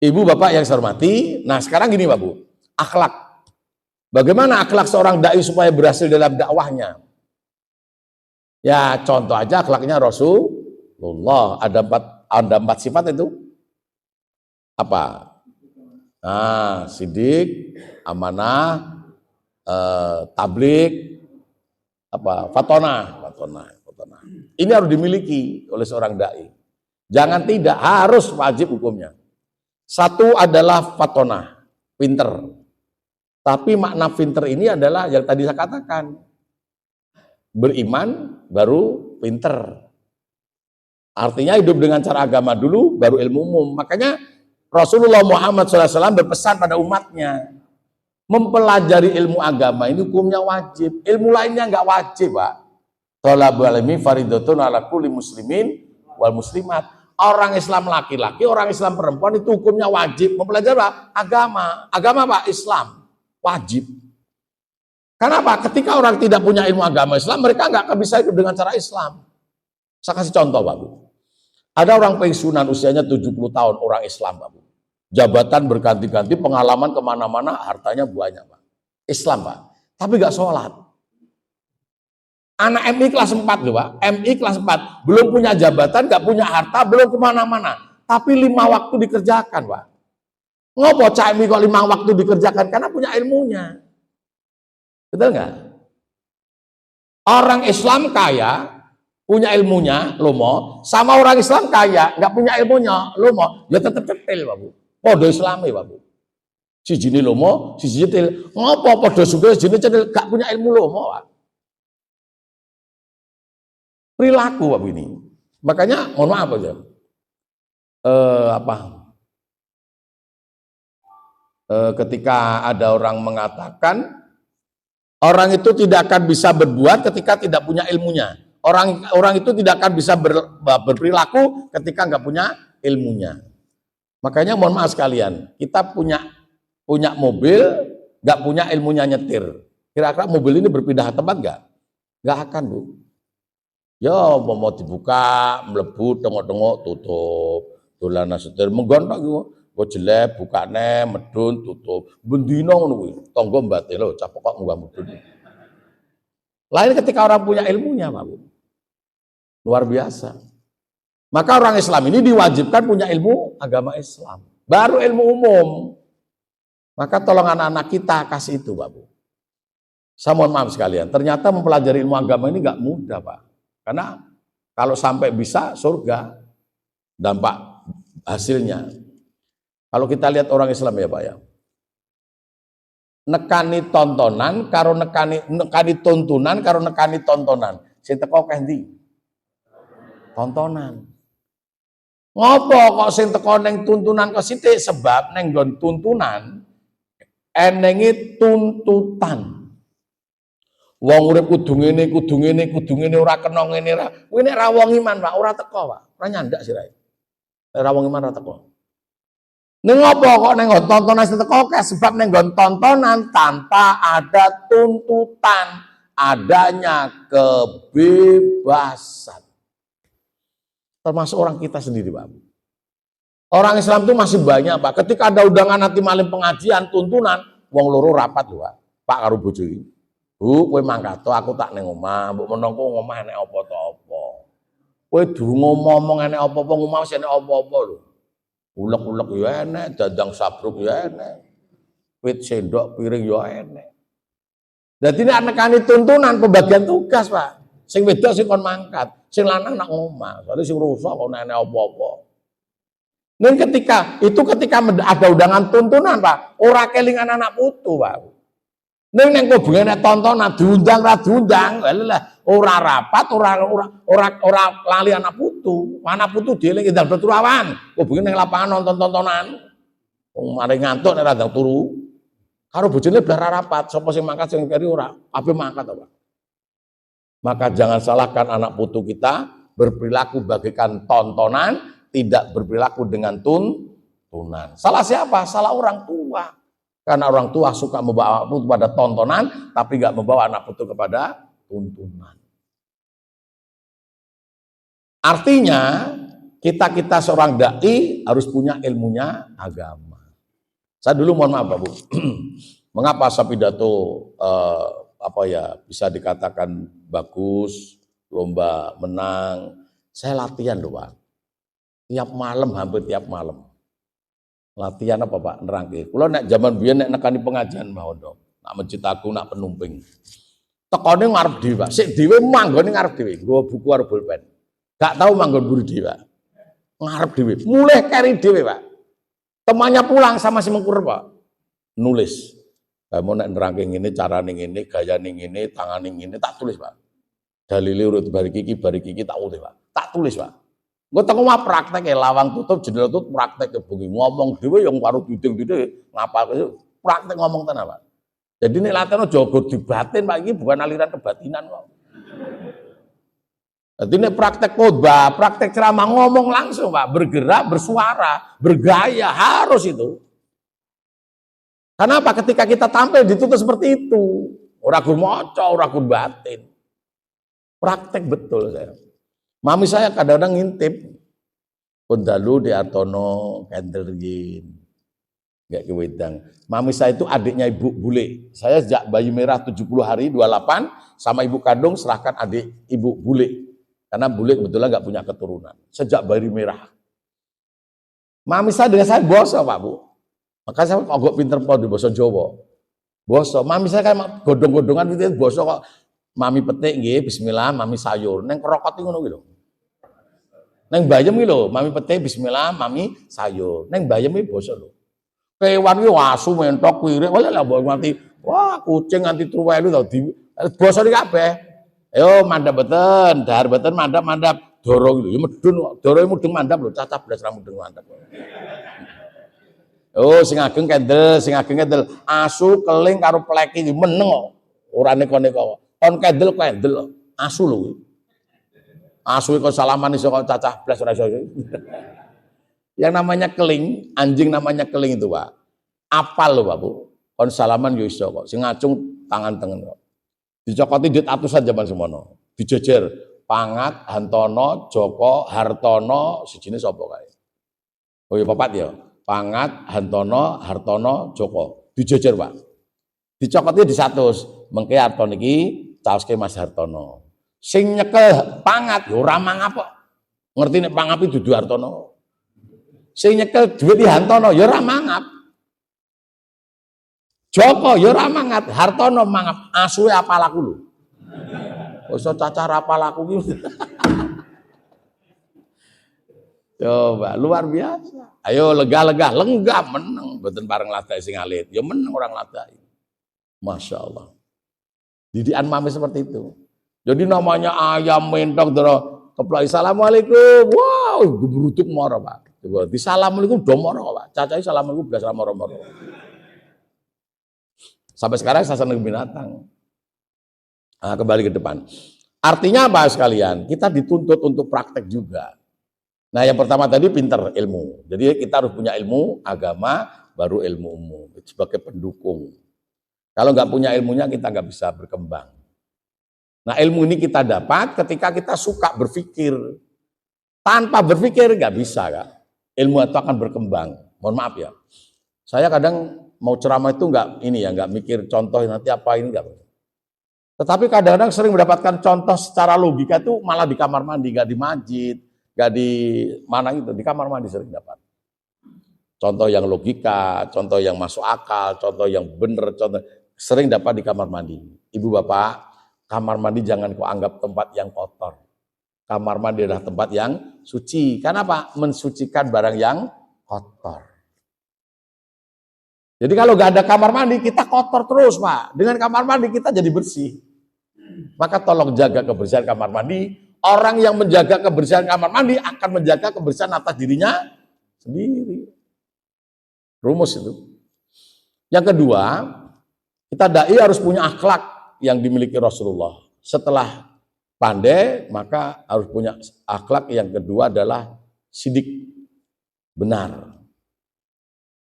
Ibu bapak yang saya hormati, nah sekarang gini Pak Bu, akhlak. Bagaimana akhlak seorang dai supaya berhasil dalam dakwahnya? Ya contoh aja akhlaknya Rasulullah. Ada empat sifat itu. Apa? Nah, sidik, amanah, tablik, fatonah. Ini harus dimiliki oleh seorang dai. Jangan tidak, harus wajib hukumnya. Satu adalah fatonah, pinter. Tapi makna pinter ini adalah yang tadi saya katakan. Beriman baru pinter. Artinya hidup dengan cara agama dulu, baru ilmu umum. Makanya Rasulullah Muhammad SAW berpesan pada umatnya. Mempelajari ilmu agama ini hukumnya wajib. Ilmu lainnya nggak wajib, Pak. Thalabul ilmi faridatun ala kulli muslimin wal muslimat. Orang Islam laki-laki, orang Islam perempuan itu hukumnya wajib mempelajari agama. Agama Pak, Islam. Wajib. Kenapa? Ketika orang tidak punya ilmu agama Islam, mereka nggak akan bisa hidup dengan cara Islam. Saya kasih contoh, Pak Bu. Ada orang pensiunan usianya 70 tahun, orang Islam, Pak Bu. Jabatan berganti-ganti, pengalaman kemana-mana, hartanya banyak, Pak. Islam, Pak. Tapi nggak sholat. Anak MI kelas 4 loh, Pak. MI kelas 4. Belum punya jabatan, nggak punya harta, belum kemana-mana. Tapi 5 waktu dikerjakan, Pak. Ngopo cak MI kok 5 waktu dikerjakan? Karena punya ilmunya. Betul nggak? Orang Islam kaya, punya ilmunya, lomo. Sama orang Islam kaya, nggak punya ilmunya, lomo. Ya tetap cetil, Pak Bu. Podo Islami, Pak Bu. Si jini lomo, si jini cetil. Ngopo podo suga, si jini cetil, nggak punya ilmu lomo, Pak. Perilaku, Pak Bu ini. Makanya, mohon maaf aja. Ketika ada orang mengatakan orang itu tidak akan bisa berbuat ketika tidak punya ilmunya. Orang itu tidak akan bisa berperilaku ketika nggak punya ilmunya. Makanya mohon maaf sekalian, kita punya mobil, nggak punya ilmunya nyetir. Kira-kira mobil ini berpindah tempat nggak? Nggak akan, Bu. Ya mau dibuka, melebu, tengok-tengok, tutup. Dolana setir menggontok gitu. Kok jelek, bukane, medun, tutup. Bendino ngono kuwi. Tangga mbate lho, cah pokok munggah medun. Lain ketika orang punya ilmunya, Pak Bu. Luar biasa. Maka orang Islam ini diwajibkan punya ilmu agama Islam. Baru ilmu umum. Maka tolong anak-anak kita kasih itu, Pak Bu. Saya mohon maaf sekalian, ternyata mempelajari ilmu agama ini nggak mudah, Pak. Karena kalau sampai bisa surga, dampak hasilnya. Kalau kita lihat orang Islam ya Pak ya, nekani tontonan, karo nekani tuntunan, karo nekani tontonan. Sing teko akeh ndi? Tontonan. Ngopo kok sing teko ning tuntunan kok sithik? Sebab ning nggon tuntunan enenge tuntutan. Wong urip kudu ngene ora kena ngene ra. Kuwi nek ra wong iman, Pak, ora teko, Pak. Ora nyandak sirahe. Nek ra wong iman ora teko. Ning ngopo kok ning tontonan sing teko akeh? Sebab ning tontonan tanpa ada tuntutan, adanya kebebasan. Termasuk orang kita sendiri, Pak. Orang Islam itu masih banyak, Pak. Ketika ada undangan nanti malam pengajian, tuntunan, wong loro rapat lho, Pak. Pak karo bojo iki. Bu, kowe mangkat aku tak ning omah, mbok menungku ngomah enek apa to apa. Kowe durung ngomong enek apa-apa, ngomah wis enek apa-apa lho. Ulek-ulek ya enek, dadang sabruk ya enek. Wit sendok piring ya enek. Dadi nek nekani tuntunan pembagian tugas, Pak. Sing wedok sing kon mangkat, sing lanang nak ngomah. Soale sing rusak kok enek apa-apa. Dan ketika ada undangan tuntunan, Pak, ora kelingan anak putu, Pak. Neng hubungannya tontonan diundang ra diundang, ora rapat, ora lali anak putu. Anak putu dieling ndang turawan. Hubungan ning lapangan nonton tontonan. Wong mari ngantuk nek ra ndang turu. Karo bojone blar rapat, sapa sing mangkat sing keri ora, kabeh mangkat to, Pak. Maka jangan salahkan anak putu kita berperilaku bagaikan tontonan, tidak berperilaku dengan tuntunan. Salah siapa? Salah orang tua. Karena orang tua suka membawa anak putu pada tontonan, tapi nggak membawa anak putu kepada tuntunan. Artinya, kita seorang dai harus punya ilmunya agama. Saya dulu mohon maaf, Pak Bu. Mengapa saya pidato bisa dikatakan bagus, lomba menang. Saya latihan loh, Pak. Tiap malam, hampir tiap malam. Latihan apa, Pak? Nerangke. Kula nek zaman biyen nek nekani pengajian mawon dong. Nak masjid agung, nak penumping. Tekone ngarep dhewe, Pak. Sik dhewe manggone ngarep dhewe, nggawa buku karo pulpen. Gak tahu manggon buri dhewe, Pak. Ngarep dhewe, mulai keri dhewe, Pak. Temannya pulang sama si mengkur, Pak. Nulis. Kamu nek nerangke ngene, carane ngene, gayane ngene, tangane ngene, tak tulis, Pak. Dalile urut bari iki tak tulis, Pak. Tak tulis, Pak. Gue teko mah praktek lawang tutup jendela tutup praktek bengi ngomong dhewe yang karo diding-diding ngapal praktek ngomong tenan, Pak. Jadi nek latihan jaga dibatin, Pak, iki bukan aliran kebatinan kok. Jadi nek praktek khotbah, praktek ceramah ngomong langsung, Pak, bergerak, bersuara, bergaya harus itu. Kenapa? Ketika kita tampil ditutup seperti itu, ora gur maca, ora gur batin. Praktek betul saya. Mami saya kadang-kadang ngintip Pundalu di Artono Kendelgin nggak kewedang. Mami saya itu adiknya Ibu Bule. Saya sejak bayi merah 70 hari 28 sama ibu kandung serahkan adik Ibu Bule. Karena Bule kebetulan nggak punya keturunan. Sejak bayi merah. Mami saya dengan saya boso, Pak Bu. Makanya saya kok pinter di boso Jawa. Boso. Mami saya kayak godong-godongan gitu boso kok. Mami petik nggih bismillah, mami sayur. Neng kerokot ngono kuwi lho. Neng bayem iki lho, mami petik bismillah, mami sayur. Neng bayem iki basa lho. Kewan ki asu mentok kuwi, oleh lah mbok nganti wah kucing nganti truwelu to di basa iki kabeh. Ayo mandap beten, dahar beten mandap doro iki lho, ya medun doro mudeng mandap lho, cacah blas ra mudeng mandap. Oh sing ageng kendel, asu keling karo plek iki meneng kok. Ora neko-neko. Kon kendel asu lho. Asu kok salaman iso kok cacah blas ora iso. Yang namanya keling, anjing namanya keling itu, Pak. Apal lho, Pak Bu. Kon salaman yo iso kok. Sing ngacung tangan tengen kok. Dicokoti duit atusan zaman semono. Dijejer Pangat, Hantono, Joko, Hartono, sijine sapa kae. Oh ya papat ya. Pangat, Hantono, Hartono, Joko. Dijejer, Pak. Dicokoti di 100. Mengke Hartono iki caoske Mas Hartono. Sing nyekel Pangat yo ora mangap kok. Ngerti nek Pangap iki dudu Hartono. Sing nyekel duit di Hantono ya ora mangap. Joko ya ora mangap, Hartono mangap. Asuhe apal aku lho. Iso cacar apal aku ki. Coba luar biasa. Ayo lega-lega, lenggah meneng mboten bareng ladai sing alit. Ya meneng orang ladai. Masya Allah. Didikan mami seperti itu. Jadi namanya ayam mentok doro keplok assalamualaikum. Wow, gebrutuk moro, Pak. Coba disalamualaikum do moro, Pak. Cacai assalamualaikum blas moro-moro. Sampai sekarang saya seneng binatang. Nah, kembali ke depan. Artinya apa sekalian? Kita dituntut untuk praktek juga. Nah, yang pertama tadi pinter ilmu. Jadi kita harus punya ilmu agama, baru ilmu umum sebagai pendukung. Kalau nggak punya ilmunya kita nggak bisa berkembang. Nah, ilmu ini kita dapat ketika kita suka berpikir. Tanpa berpikir nggak bisa, Kak. Ilmu itu akan berkembang. Mohon maaf ya. Saya kadang mau ceramah itu nggak mikir contoh nanti apa ini nggak. Tetapi kadang-kadang sering mendapatkan contoh secara logika itu malah di kamar mandi, nggak di masjid, nggak di mana itu, di kamar mandi sering dapat. Contoh yang logika, contoh yang masuk akal, contoh yang benar, contoh sering dapat di kamar mandi. Ibu bapak, kamar mandi jangan kau anggap tempat yang kotor. Kamar mandi adalah tempat yang suci. Karena apa? Mensucikan barang yang kotor. Jadi kalau nggak ada kamar mandi, kita kotor terus, Pak. Dengan kamar mandi kita jadi bersih. Maka tolong jaga kebersihan kamar mandi. Orang yang menjaga kebersihan kamar mandi akan menjaga kebersihan atas dirinya sendiri. Rumus itu. Yang kedua, kita dai harus punya akhlak yang dimiliki Rasulullah. Setelah pandai, maka harus punya akhlak yang kedua adalah sidik, benar.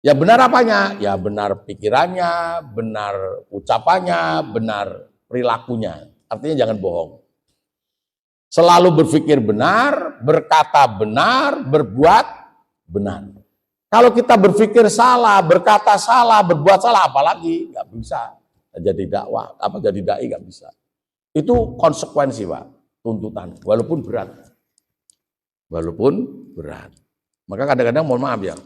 Ya benar apanya? Ya benar pikirannya, benar ucapannya, benar perilakunya. Artinya jangan bohong. Selalu berpikir benar, berkata benar, berbuat benar. Kalau kita berpikir salah, berkata salah, berbuat salah, apalagi nggak bisa jadi dakwah, jadi dai nggak bisa. Itu konsekuensi, Pak, tuntutan, walaupun berat. Walaupun berat. Maka kadang-kadang mohon maaf ya,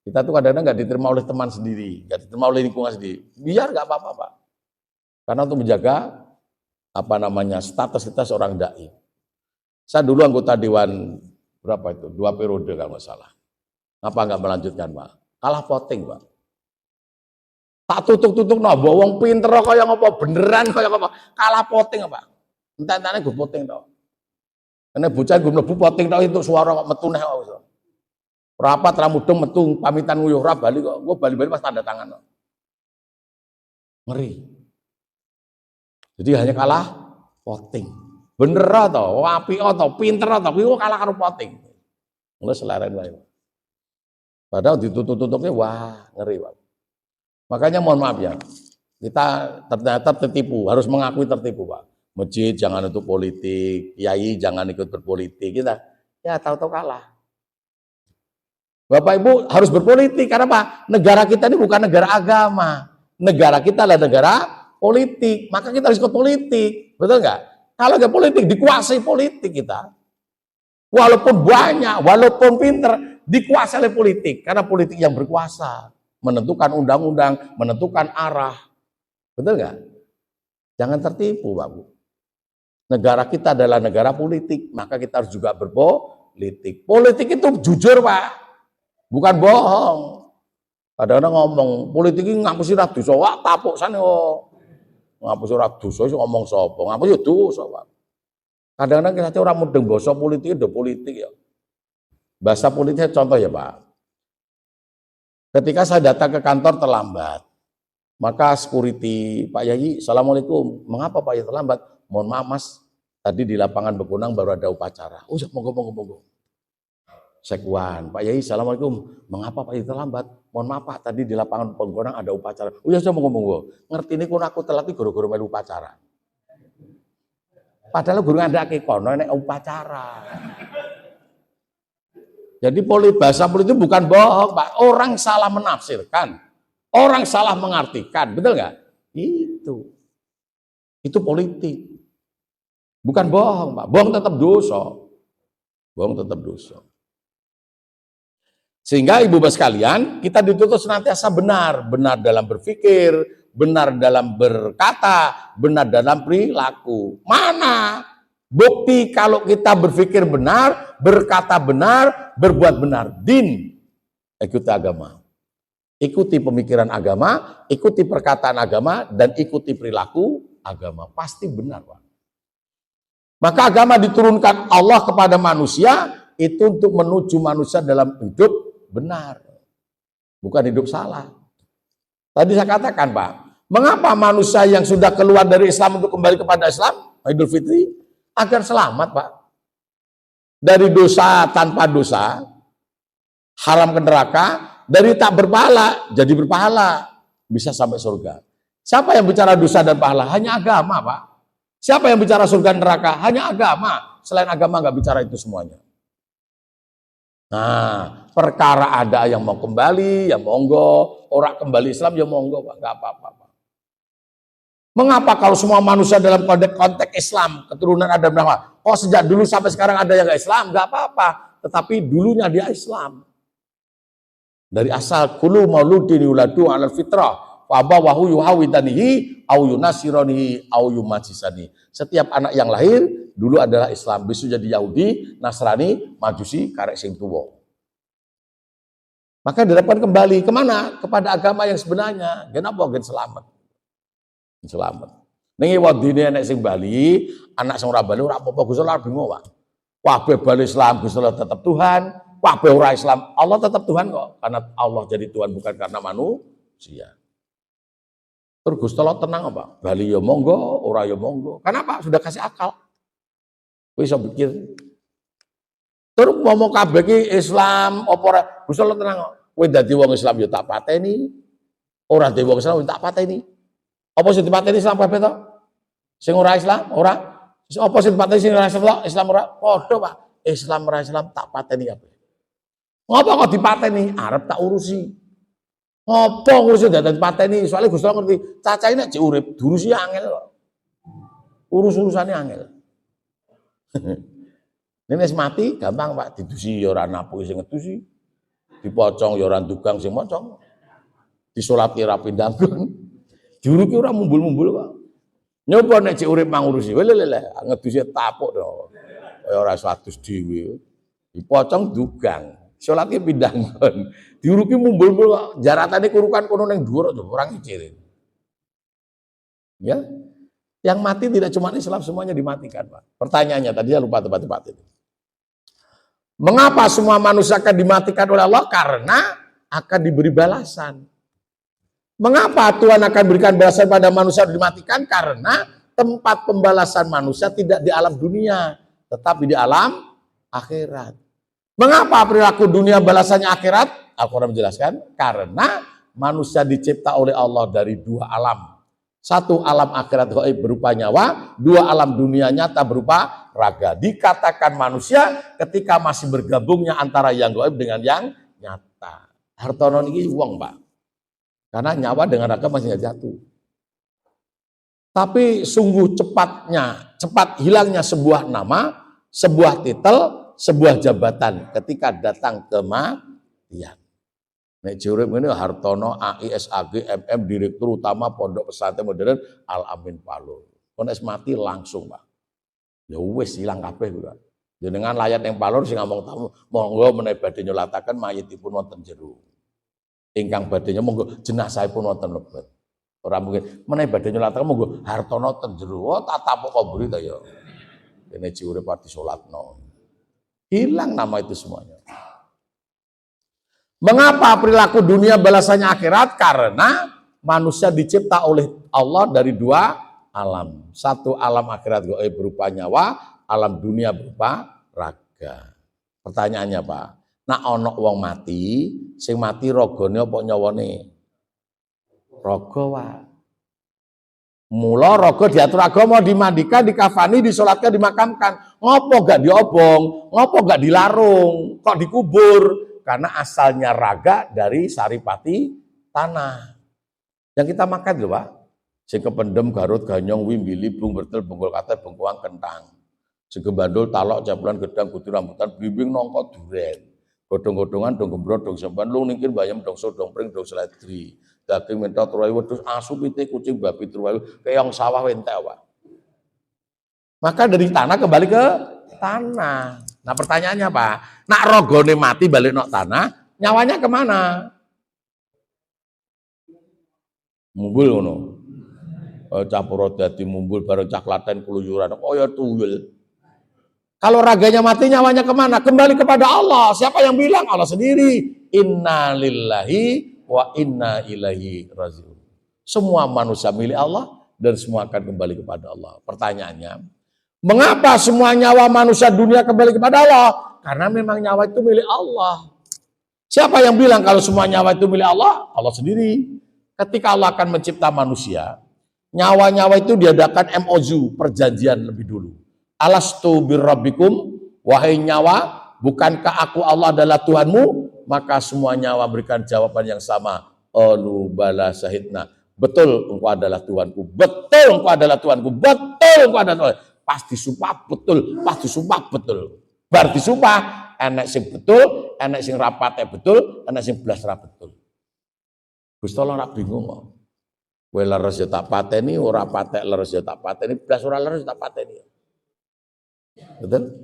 kita tuh kadang-kadang nggak diterima oleh teman sendiri, nggak diterima oleh lingkungan sendiri. Biar nggak apa-apa, Pak. Karena untuk menjaga status kita seorang dai. Saya dulu anggota dewan berapa itu? 2 periode kalau nggak salah. Apa nggak melanjutkan, Pak? Kalah voting, Pak. Tak tutuk-tutuk no, wong pinter kaya ngapa, beneran kaya ngapa. Kalah voting, Pak. Entar-entarnya gue voting tau. Karena bocah gue mlebu voting tau itu suara kok metu neh kok. Rapat ramudeng metu pamitan nguyuh ra bali kok. Gue bali-bali pas tanda tangan. Ngeri. Jadi hanya kalah voting. Bener atau apik atau pinter atau kuwi kalah karo voting. Mulai seleren wae. Padahal ditutup-tutupnya wah ngeri, Pak. Makanya mohon maaf ya. Kita ternyata tertipu, harus mengakui tertipu, Pak. Masjid jangan untuk politik, kiai jangan ikut berpolitik. Kita ya tahu-tahu kalah. Bapak Ibu harus berpolitik karena apa? Negara kita ini bukan negara agama. Negara kita adalah negara politik. Maka kita harus ikut politik. Betul nggak? Kalau nggak politik, dikuasai politik kita. Walaupun banyak, walaupun pinter, dikuasai oleh politik. Karena politik yang berkuasa. Menentukan undang-undang, menentukan arah. Betul nggak? Jangan tertipu, Pak Bu. Negara kita adalah negara politik. Maka kita harus juga berpolitik. Politik itu jujur, Pak. Bukan bohong. Kadang-kadang ngomong politik ini ngapusi ra dosa, wak tapuk sane kok. Ngapusi ra dosa iso ngomong sapa? Ngapusi ya dosa, Pak. Kadang-kadang kita ora mudeng basa politik udah politik ya. Bahasa politiknya contoh ya, Pak. Ketika saya datang ke kantor terlambat, maka security, Pak Yai, Assalamualaikum. Mengapa Pak Yai terlambat? Mohon maaf Mas, tadi di lapangan Bekunang baru ada upacara. Oh, monggo. Sekwan, Pak Yai, Assalamualaikum. Mengapa Pak Yai terlambat? Mohon maaf Pak, tadi di lapangan Bekunang ada upacara. Oh ya, monggo. Ngerti ini kun aku telat guru-guru melu upacara. Padahal guru ngandake kono nek upacara. Jadi bahasa politik bukan bohong, Pak. Orang salah menafsirkan, orang salah mengartikan, betul nggak? Itu politik. Bukan bohong, Pak. Bohong tetap dosa. Bohong tetap dosa. Sehingga ibu bapak sekalian, kita dituntut senantiasa benar. Benar dalam berpikir, benar dalam berkata, benar dalam perilaku. Mana bukti kalau kita berpikir benar, berkata benar, berbuat benar? Din, ikuti agama. Ikuti pemikiran agama, ikuti perkataan agama, dan ikuti perilaku agama. Pasti benar, Pak. Maka agama diturunkan Allah kepada manusia, itu untuk menuju manusia dalam hidup benar. Bukan hidup salah. Tadi saya katakan, Pak, mengapa manusia yang sudah keluar dari Islam untuk kembali kepada Islam, Idul Fitri, agar selamat, Pak. Dari dosa tanpa dosa, haram ke neraka, dari tak berpahala, jadi berpahala, bisa sampai surga. Siapa yang bicara dosa dan pahala? Hanya agama, Pak. Siapa yang bicara surga dan neraka? Hanya agama. Selain agama nggak bicara itu semuanya. Nah, perkara ada yang mau kembali, ya monggo. Orang kembali Islam, ya monggo, Pak. Nggak apa-apa, Pak. Mengapa kalau semua manusia dalam konteks Islam, keturunan Adam dan Hawa, kok sejak dulu sampai sekarang ada yang nggak Islam? Nggak apa-apa. Tetapi dulunya dia Islam. Dari asal kulu mauludin yuladu 'alal fitrah fa abawahu yuhawidanihi au yunasiranihi au yumajisani. Setiap anak yang lahir dulu adalah Islam, besok jadi Yahudi, Nasrani, Majusi, karek sing tuwa. Maka diharapkan kembali kemana? Kepada agama yang sebenarnya. Kenapa gen selamat? Selamat. Ning wadine nek sing Bali, anak sing ora Bali ora apa-apa Gusti Allah bingung, Pak. Kabeh Bali Islam, Gusti Allah tetap Tuhan, kabeh ora Islam, Allah tetap Tuhan kok. Karena Allah jadi Tuhan bukan karena manusia. Terus Gusti Allah tenang apa? Bali ya monggo, ora ya monggo. Kenapa? Sudah kasih akal. Kowe iso pikir. Terus ngomong kabeh iki Islam apa ora? Gusti Allah tenang kok. Kowe dadi wong Islam ya tak pateni. Ora dadi wong Islam ya tak pateni. Apa sing dipateni Islam kabeh to? Sing ora Islam, ora. Apa sing dipateni sing ora Islam ora? Padha, Pak. Islam ora Islam tak pateni kabeh. Ngapa kok dipateni? Arep tak urusi. Apa ngurusi dadi pateni? Soalnya Gusti Allah ngerti, cacahe nek jek urip, durusi angel kok. Urus-urusane angel. Nek wis mati gampang, Pak, didusi ya ora napuki sing ngedusi. Dipocong ya ora ndugang sing mocong. Disolati ora pindanggon. Diuruki ora mumbul-mumbul kok. Nyoba nek cek urip mangurusi. Lele ngedusi tapuk to. Kaya ora satus dhewe. Dipocong dugang. Salate pindanggon. Diuruki mumbul-mumbul kok. Jaratane kurukan kono ning dhuwur kok orang icirin. Ya. Yang mati tidak cuma Islam, semuanya dimatikan, Pak. Pertanyaannya tadi saya lupa tempat-tempat itu. Mengapa semua manusia akan dimatikan oleh Allah? Karena akan diberi balasan. Mengapa Tuhan akan berikan balasan pada manusia dimatikan? Karena tempat pembalasan manusia tidak di alam dunia, tetapi di alam akhirat. Mengapa perilaku dunia balasannya akhirat? Al-Quran menjelaskan, karena manusia dicipta oleh Allah dari dua alam. Satu alam akhirat gaib berupa nyawa, dua alam dunia nyata berupa raga. Dikatakan manusia ketika masih bergabungnya antara yang gaib dengan yang nyata. Hartono ini wong, Pak. Karena nyawa dengan raga masih nggak jatuh. Tapi sungguh cepat hilangnya sebuah nama, sebuah titel, sebuah jabatan ketika datang kematian. Nek jurip ini Hartono, AISAG, MM, Direktur Utama Pondok Pesantren Modern Al-Amin Palur. Kon mati langsung, Pak. Ya wis hilang kabeh kuwi. Jenengan layat yang Palur sing ngomong tamu, monggo menawi badhe nyolataken mayitipun wonten jero. Ingkang badhe monggo jenazahipun wonten lebet. Ora mungkin menawi badhe nyolataken monggo Hartono ten jero. Oh, tak tapuk kubur ta ya. Dene jiurip pati salatno. Hilang nama itu semuanya. Mengapa perilaku dunia balasannya akhirat? Karena manusia dicipta oleh Allah dari dua alam. Satu alam akhirat gaib berupa nyawa, alam dunia berupa raga. Pertanyaannya, Pak, nak ono wong mati, sing mati ragane apa nyawane? Raga, Pak. Mula raga diatur agama, dimandikan, dikafani, disolatkan, dimakamkan. Ngopo gak diobong? Ngopo gak dilarung? Kok dikubur? Karena asalnya raga dari saripati tanah. Yang kita makan loh, Pak. Sing kependem Garut, Ganyong, Wimbi, Libung, Bertel, Bengkol Kate, Bengkuang, Kentang. Sing bandul, talok, jabulan, gedang, kudu rambutan, bimbing, nongko, duren. Godong-godongan, dong gembrot, dong semban, lu ningkin bayam, dong so, dong pring, dong seledri. Daging mentok, teruai, wedus, asu, pite, kucing, babi, teruai, keong sawah, wentek, Pak. Maka dari tanah kembali ke tanah. Nah pertanyaannya, Pak, nak rogone mati balik nok tanah, nyawanya kemana? Mumbul ngono. Capuro dadi mumbul bareng caklaten keluyuran. Oh ya tuyul. Kalau raganya mati, nyawanya kemana? Kembali kepada Allah. Siapa yang bilang? Allah sendiri. Inna lillahi wa inna ilaihi rajiun. Semua manusia milik Allah dan semua akan kembali kepada Allah. Pertanyaannya, mengapa semua nyawa manusia dunia kembali kepada Allah? Karena memang nyawa itu milik Allah. Siapa yang bilang kalau semua nyawa itu milik Allah? Allah sendiri. Ketika Allah akan mencipta manusia, nyawa-nyawa itu diadakan MOU, perjanjian lebih dulu. Alastu birrabbikum, wahai nyawa, bukankah aku Allah adalah Tuhanmu? Maka semua nyawa berikan jawaban yang sama. Alu bala syahidna. Betul engkau adalah Tuhanku. Betul engkau adalah Tuhanku. Betul engkau adalah Tuhanku. Pasti sumpah betul, pasti sumpah betul. Berarti sumpah enek sing betul, enek sing rapate betul, enek sing blas ra betul. Gusti Allah ora bingung kok. Kowe leres ya tak pateni, ora patek leres ya tak pateni, blas ora leres tak pateni. Betul?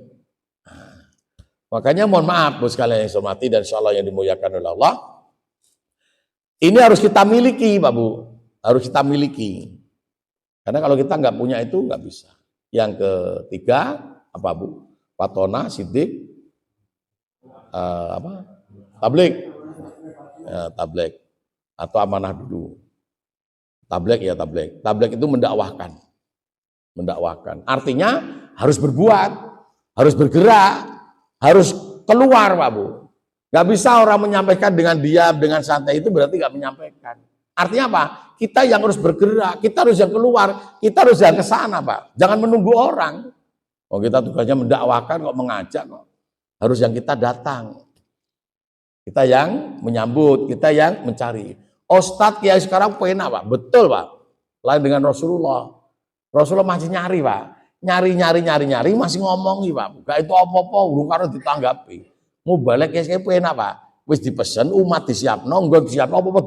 Makanya mohon maaf bos sekalian yang saya hormati dan insyaallah yang dimuliakan oleh Allah. Ini harus kita miliki, Pak Bu. Harus kita miliki. Karena kalau kita nggak punya itu nggak bisa. Yang ketiga apa Bu? Patona, sidik, tablik, ya, tablik atau amanah dulu. Tablik ya tablik. Tablik itu mendakwahkan. Artinya harus berbuat, harus bergerak, harus keluar Pak Bu. Gak bisa orang menyampaikan dengan diam, dengan santai itu berarti gak menyampaikan. Artinya apa? Kita yang harus bergerak, kita harus yang keluar, kita harus yang ke sana Pak. Jangan menunggu orang. Oh kita tugasnya mendakwakan kok mengajak kok. Harus yang kita datang. Kita yang menyambut, kita yang mencari. Ustadz Kiai sekarang penak Pak, betul Pak. Lain dengan Rasulullah. Rasulullah masih nyari Pak. Nyari masih ngomongi Pak. Gak itu apa-apa urung karo ditanggapi. Mau balik ya penak Pak. Wis dipesen umat disiapno, nggo disiapno apa-apa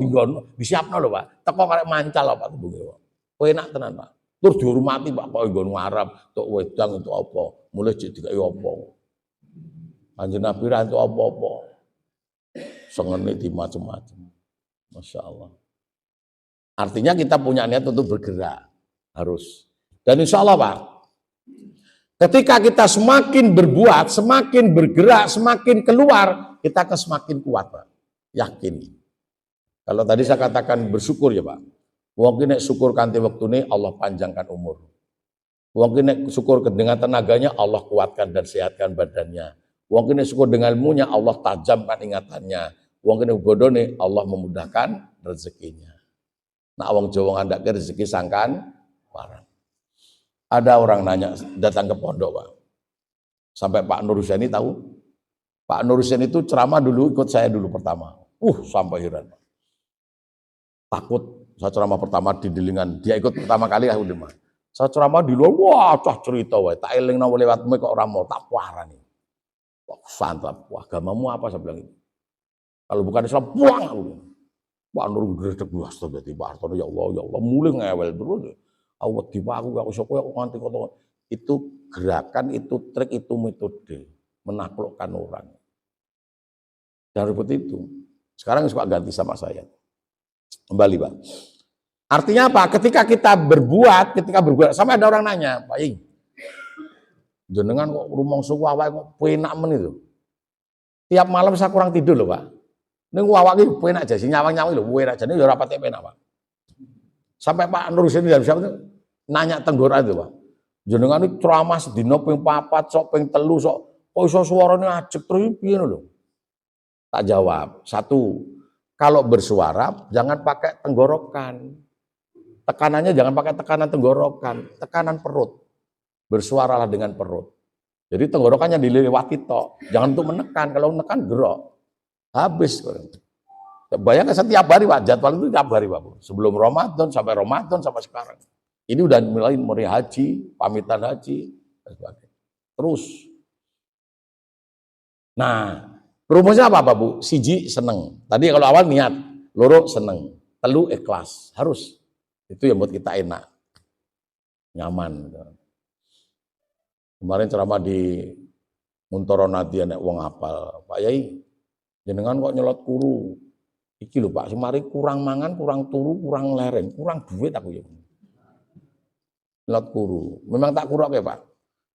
disiapno lho Pak. Teko karek mancal Pak tembunge Pak. Penak tenan Pak. Terus dihormati Pak kok nggon Arab, tok wedang itu apa? Mulai jadi kaya apa. Kanjeng Nabi ra entuk apa-apa. Sengene di macam-macam. Masya Allah. Artinya kita punya niat untuk bergerak. Harus. Dan insya Allah Pak, ketika kita semakin berbuat, semakin bergerak, semakin keluar, kita akan semakin kuat Pak. Yakin. Kalau tadi saya katakan bersyukur ya Pak. Wong nek syukur kanthi wektune Allah panjangkan umur. Wong nek syukur dengan tenaganya Allah kuatkan dan sehatkan badannya. Wong nek syukur dengan ilmunya Allah tajamkan ingatannya. Wong nek bodone Allah memudahkan rezekinya. Nah wong Jawa ngandake rezeki sangkan parang. Ada orang nanya datang ke pondok Pak. Sampai Pak Nur Husaini tahu. Pak Nur Husaini itu ceramah dulu ikut saya dulu pertama. Sampai heran. Takut saya ceramah pertama di Delingan. Dia ikut pertama kali aku demam. Saya ceramah di luar, wah cah cerita wae. Tak elingna lewatmu kok ora mau tak parani. Wah santap. Wah agamamu apa saya bilang itu. Kalau bukan Islam buang aku. Pak Nur gredeg astaga tiba Hartono ya Allah mulai ngewel terus. Aku tiba aku gak usah kowe nganti kotor. Itu gerakan, itu trik, itu metode menaklukkan orang. Dan seperti itu. Sekarang suka ganti sama saya. Kembali Pak. Artinya apa? Ketika kita berbuat, sampai ada orang nanya, Pak Ing, jenengan kok rumongso wawahe kok penak men itu. Tiap malam saya kurang tidur loh Pak. Ning wawahe penak aja, nyawang-nyawang lho, enak jane ya ora pati penak Pak. Sampai Pak Nur Husaini dari siapa itu nanya tenggora itu Pak. Jenengan iki ceramah sedina ping 4 sok ping 3 sok kok iso suarane ajeg terus piye lho. Tak jawab. 1, kalau bersuara jangan pakai tenggorokan. Tekanannya jangan pakai tekanan tenggorokan, tekanan perut. Bersuaralah dengan perut. Jadi tenggorokannya dilewati tok. Jangan untuk menekan, kalau menekan gerok. Habis. Bayangkan setiap hari Pak, jadwal itu tiap hari Pak. Sebelum Ramadan sampai sekarang. Ini udah mulai haji, pamitan haji, dan sebagainya. Terus. Nah, rumusnya apa Bu? Siji seneng. Tadi kalau awal niat, loro seneng, telu ikhlas. Harus. Itu yang buat kita enak. Nyaman. Kemarin ceramah di Muntoro Nadia nek wong apal. Pak Yai, jenengan kok nyelot kuru. Iki lho Pak, semari kurang mangan, kurang turu, kurang lereng, kurang duit aku ya. Nyelot kuru. Memang tak kurang ya Pak.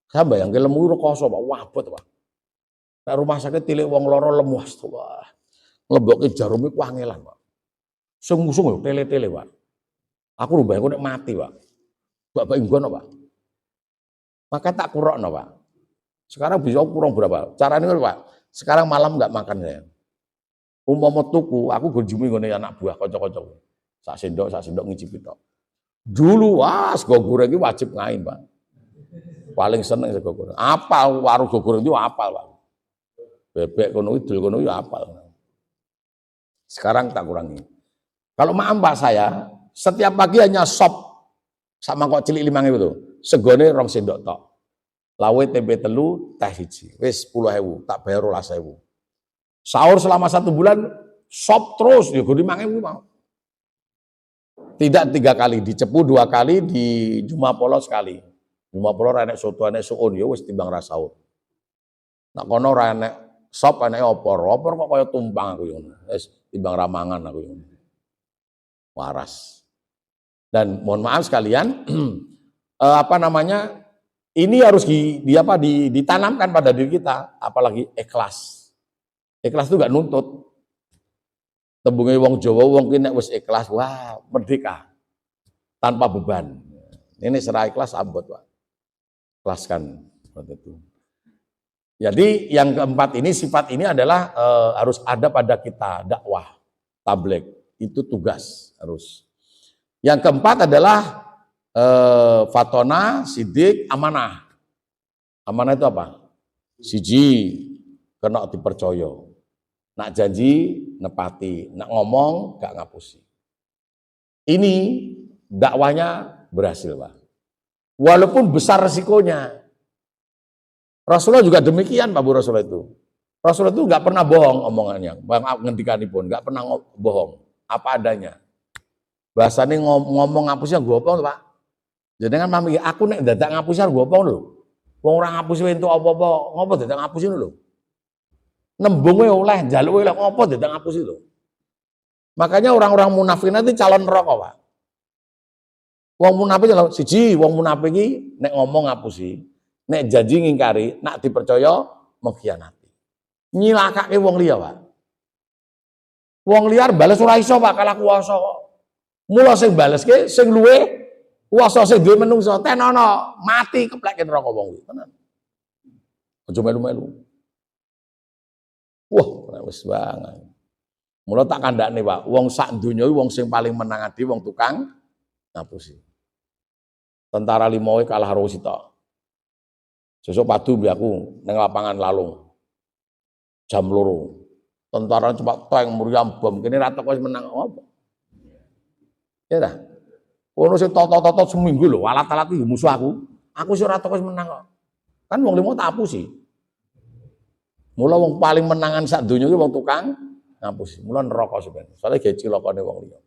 Saya bayangke lemu rekoso Pak, wabot Pak. Nek rumah sakit tilik wong loro lemu astagfirullah. Nglebokke jarum iku angelan Pak. Sung-sung lho tele-tele Pak. Aku lho bayangku nek mati Pak. Bapak inggono Pak. Maka tak kurokno Pak. Sekarang bisa kurang berapa? Caranya Pak. Sekarang malam enggak makan saya. Umpama tuku, aku berjumi ngene anak buah kanca-kanca. Sak sendok ngicipi tok. Dulu sego goreng iki wajib ngain, Pak. Paling seneng sego goreng. Apal warung sego goreng itu apal, Pak. Bebek kono idul kono ya apal. Sekarang tak kurangi. Kalau mbak saya, setiap pagi hanya sop sama kok cilik 5.000 itu. Segone 2 sendok tok. lawe tempe telu, teh siji. Wis 10.000, tak bayar 12.000. Sahur selama 1 bulan, sop terus, ya gue 5.000 mau. Tidak 3 kali, dicepu 2 kali, di Jumapolo sekali. Jumapolo enek soto, enek suun, ya wis timbang ra sahur. Nak kono ora enek sop, enek opor kok kaya tumpang aku ngono. Wis timbang ra mangan aku ngono. Waras. Dan mohon maaf sekalian, ini harus ditanamkan pada diri kita, apalagi ikhlas. Ikhlas itu gak nuntut. Tembunge wong Jawa, wong ki nek wis ikhlas, wah, merdeka. Tanpa beban. Ini serah ikhlas abot, Pak. Ikhlaskan seperti itu. Jadi yang keempat ini, sifat ini adalah harus ada pada kita, dakwah, tabligh. Itu tugas harus. Yang keempat adalah fatona, sidik, amanah. Amanah itu apa? Siji, kena dipercaya. Nak janji, nepati. Nak ngomong, gak ngapusi. Ini dakwahnya berhasil, Pak. Walaupun besar resikonya. Rasulullah juga demikian, Pak Bu Rasulullah itu. Rasulullah itu gak pernah bohong omongannya. Ngendikanipun, gak pernah bohong. Apa adanya. Bahasanya ngomong ngapusi yang gue apa, Pak. Jadi kan mami, aku nek dadak ngapusi gue apa lho. Wong ora ngapusi entuk apa-apa, ngopo dadak ngapusi lho. Nembunge oleh, njaluke oleh ngopo dadak ngapusi lho. Makanya orang-orang munafik nanti calon neraka, Pak. Wong munafik siji, wong munafik iki nek ngomong ngapusi, nek janji ngingkari, nek dipercaya mengkhianati. Nyilakake wong liya, Pak. Wong liar bales ora iso, Pak, kalah kuwasa kok. Mula sing baleske sing luwe kuwasa sing duwe menungso tenono mati kepleke neraka wong kuwi. Tenan. Aja melu-melu. Wah, wis banget. Mula tak kandhane, Pak, wong sak donya wong sing paling menang adi wong tukang ngapusi. Tentara limoe kalah karo sitok. Sesuk padu mbi aku ning lapangan Lalung. Jam 2. Tentara cepat tank meriam bom kene ra teko wis menang apa? Ya dah. Ono sing toto-toto seminggu lho, alat-alat iki musuh aku. Aku sing ora teko wis menang kok. Kan wong limo tak apusi. Mula wong paling menangan sak donya iki wong tukang ngapusi. Mula neraka sebenarnya. Soale ge cilokane wong liya.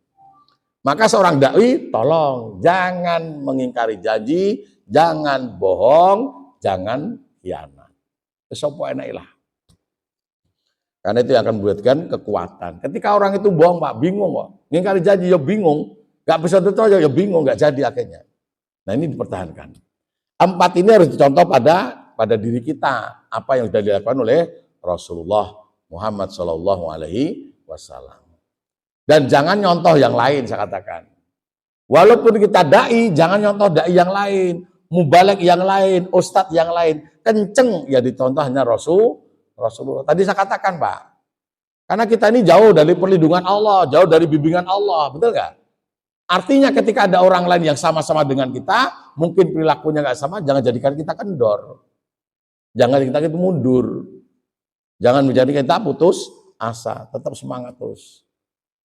Maka seorang dai tolong jangan mengingkari janji, jangan bohong, jangan khianat. Sopo enak lah. Karena itu yang akan membuatkan kekuatan. Ketika orang itu bohong, Pak, bingung kok. Ngingkari janji ya bingung, nggak bisa percaya ya bingung, nggak jadi akhirnya. Nah ini dipertahankan. 4 ini harus dicontoh pada diri kita, apa yang sudah dilakukan oleh Rasulullah Muhammad SAW. Dan jangan nyontoh yang lain, saya katakan. Walaupun kita dai, jangan nyontoh dai yang lain, mubalek yang lain, ustadz yang lain. Kenceng ya dicontoh hanya Rasulullah. Tadi saya katakan, Pak. Karena kita ini jauh dari perlindungan Allah, jauh dari bimbingan Allah, betul nggak? Artinya ketika ada orang lain yang sama-sama dengan kita, mungkin perilakunya nggak sama, jangan jadikan kita kendor. Jangan kita mundur. Jangan menjadikan kita putus asa, tetap semangat terus.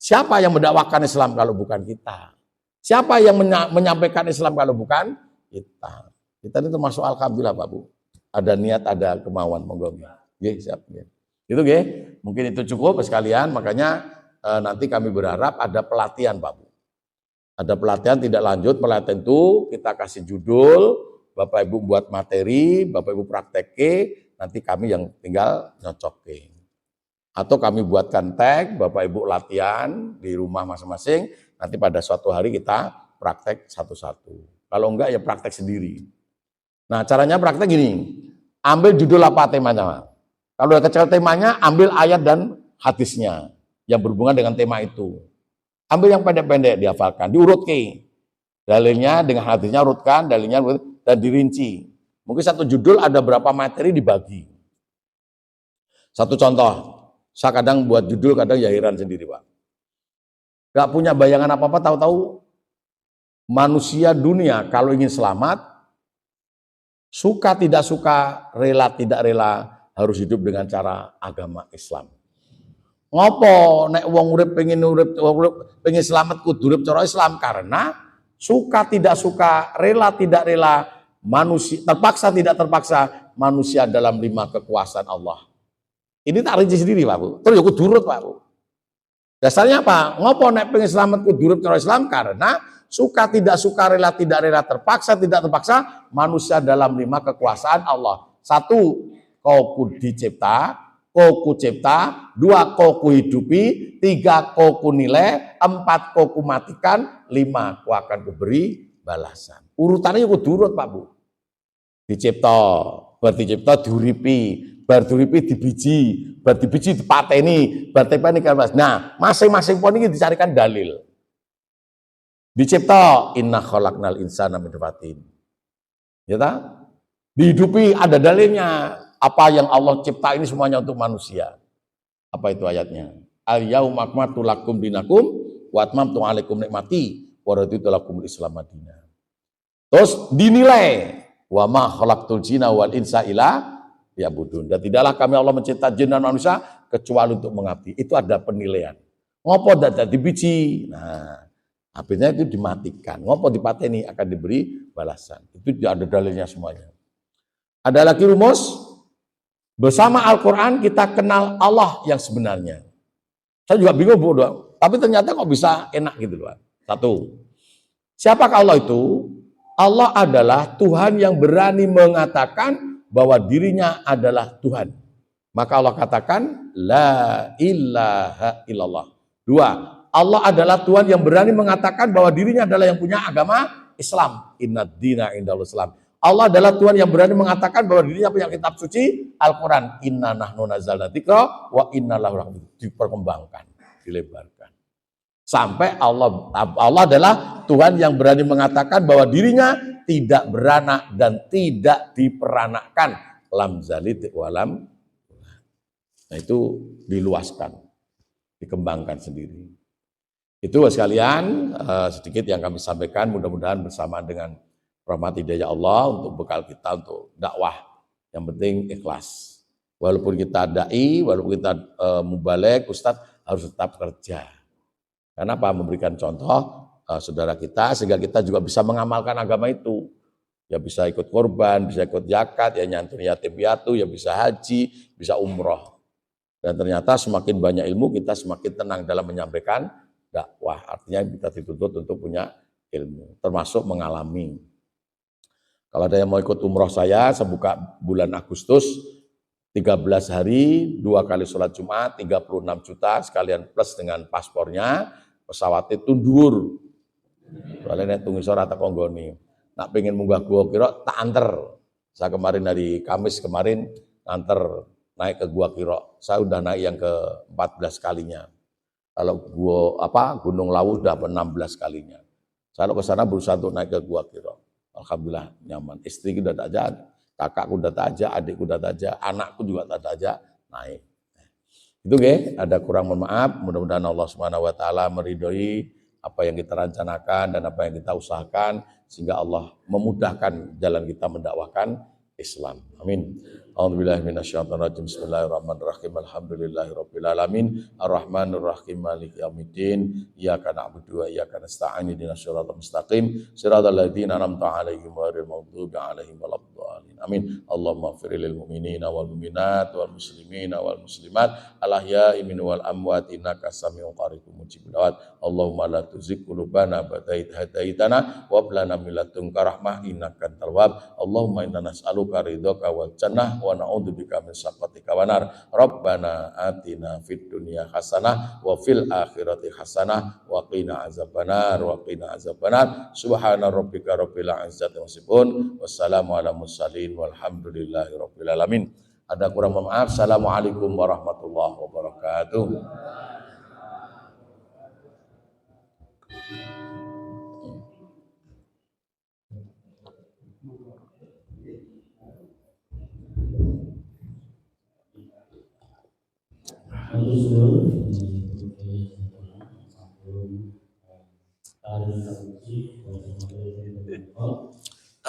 Siapa yang mendakwakan Islam kalau bukan kita? Siapa yang menyampaikan Islam kalau bukan kita? Kita ini termasuk alhamdulillah, Pak Bu. Ada niat, ada kemauan, monggo. Nggih, siap nggih. Itu nggih, mungkin itu cukup sekalian, makanya nanti kami berharap ada pelatihan, Pak Bu. Ada pelatihan tidak lanjut, pelatihan itu kita kasih judul, Bapak Ibu buat materi, Bapak Ibu praktekke, nanti kami yang tinggal nyocokin. Atau kami buatkan tag, Bapak Ibu latihan di rumah masing-masing, nanti pada suatu hari kita praktek satu-satu. Kalau enggak ya praktek sendiri. Nah caranya praktek gini, ambil judul apa temanya. Kalau yang kecil temanya, ambil ayat dan hadisnya yang berhubungan dengan tema itu. Ambil yang pendek-pendek, dihafalkan, diurut ke. Dalilnya dengan hadisnya urutkan, dalilnya dan dirinci. Mungkin satu judul ada berapa materi dibagi. Satu contoh, saya kadang buat judul, kadang ya heran sendiri, Pak. Gak punya bayangan apa-apa, tahu-tahu manusia dunia kalau ingin selamat, suka tidak suka, rela tidak rela, harus hidup dengan cara agama Islam. Ngopo nek wong urip pengen selamat kudu urip cara Islam, karena suka tidak suka, rela tidak rela, manusia terpaksa tidak terpaksa manusia dalam 5 kekuasaan Allah. Ini tak rinci sendiri Pak Bu. Terus aku durut Pak Bu. Dasarnya apa? Ngopo nek pengen selamat kudurut karo Islam karena suka tidak suka, rela tidak rela, terpaksa tidak terpaksa manusia dalam 5 kekuasaan Allah. 1, kau ku dicipta, kau ku cipta, 2, kau ku hidupi, 3, kau ku nilai, 4, kau ku matikan, 5, kau akan kuberi balasan. Urutannya kudurut Pak Bu. Dicipta, berarti diuripi, bar diuripi dibiji, bar dibiji dipateni, bar tepeni kan Mas. Nah, masing-masing pon ini dicarikan dalil. Dicipta inna khalaqnal insana min nutfatin. Ya ta? Dihidupi ada dalilnya. Apa yang Allah cipta ini semuanya untuk manusia. Apa itu ayatnya? Al-yauma akmaltu lakum dinakum wa atmamtu alaikum nikmati wa raditu lakumul Islam madinah. Terus dinilai wa ma khalaqtul jinna wal insa illa liya'budun. Dan tidaklah kami Allah mencipta jin dan manusia kecuali untuk mengabdi. Itu ada penilaian. Ngopo dadak dibiji. Nah, apinya itu dimatikan. Ngopo dipateni akan diberi balasan. Itu ada dalilnya semuanya. Ada lagi rumus. Bersama Al-Quran kita kenal Allah yang sebenarnya. Saya juga bingung bodoh. Tapi ternyata kok bisa enak gitu loh. 1. Siapakah Allah itu? Allah adalah Tuhan yang berani mengatakan bahwa dirinya adalah Tuhan. Maka Allah katakan, La ilaha illallah. 2. Allah adalah Tuhan yang berani mengatakan bahwa dirinya adalah yang punya agama Islam. Inna dina indallah Islam. Allah adalah Tuhan yang berani mengatakan bahwa dirinya punya kitab suci Al-Quran. Inna nahnu nazzalna dzikra wa inna lahu lahafidz. Diperkembangkan, dilebarkan. Sampai Allah adalah Tuhan yang berani mengatakan bahwa dirinya tidak beranak dan tidak diperanakkan. Lam zalid walam. Nah itu diluaskan, dikembangkan sendiri. Itu sekalian sedikit yang kami sampaikan, mudah-mudahan bersama dengan rahmat hidayah Allah untuk bekal kita untuk dakwah. Yang penting ikhlas. Walaupun kita dai, walaupun kita mubalek, ustadz harus tetap kerja. Karena apa? Memberikan contoh saudara kita sehingga kita juga bisa mengamalkan agama itu. Ya bisa ikut korban, bisa ikut zakat, ya nyantun yatim piatu, ya bisa haji, bisa umroh. Dan ternyata semakin banyak ilmu kita semakin tenang dalam menyampaikan dakwah. Artinya kita dituntut untuk punya ilmu, termasuk mengalami. Kalau ada yang mau ikut umroh saya buka bulan Agustus 13 hari, 2 kali sholat Jumat, 36 juta sekalian plus dengan paspornya. Pesawat itu dhuwur. Soalnya nek tungi sora tak konggoni. Nak pengen munggah Gua Kiro tak anter. Saya kemarin dari Kamis kemarin anter naik ke Gua Kiro. Saya udah naik yang ke-14 kalinya. Kalau Gunung Lawu udah 16 kalinya. Saya ke sana berusaha untuk naik ke Gua Kiro. Alhamdulillah nyaman. Istri udah tak aja, kakakku udah tak aja, adikku udah tak aja, anakku juga tak aja naik. Itu ada kurang mohon maaf, mudah-mudahan Allah Subhanahu wa taala meridhoi apa yang kita rencanakan dan apa yang kita usahakan sehingga Allah memudahkan jalan kita mendakwahkan Islam. Amin. A'udzubillahi minasyaitonirrajim. Bismillahirrahmanirrahim. Alhamdulillahirabbil alamin. Arrahmanirrahim. Maliki yaumiddin. Iyyaka na'budu wa iyyaka nasta'in. Ihdinas siratal mustaqim. Shiratal ladzina an'amta 'alaihim ghairil maghdubi 'alaihim waladdallin. Amin. Allahumma ighfir lil mu'minina wal mu'minat wal muslimina wal muslimat al ahya'i minhum wal amwat innaka samii'un qaribun mujibud da'wat. Allahumma la tuzigh qulubana ba'da idh hadaitana wa hab lana min ladunka rahmah innaka antal wahhab. Allahumma inna nas'aluka ridhaka wal jannah wa na'udzubika min sakhatika wan nar. Rabbana atina fid dunya hasanah wa fil akhirati hasanah wa qina azabannar wa qina azabannar. Subhana rabbika rabbil izzati wasifun wassalamu ala mursalin walhamdulillahi rabbil alamin. Ada kurang maaf. Assalamualaikum warahmatullahi wabarakatuh.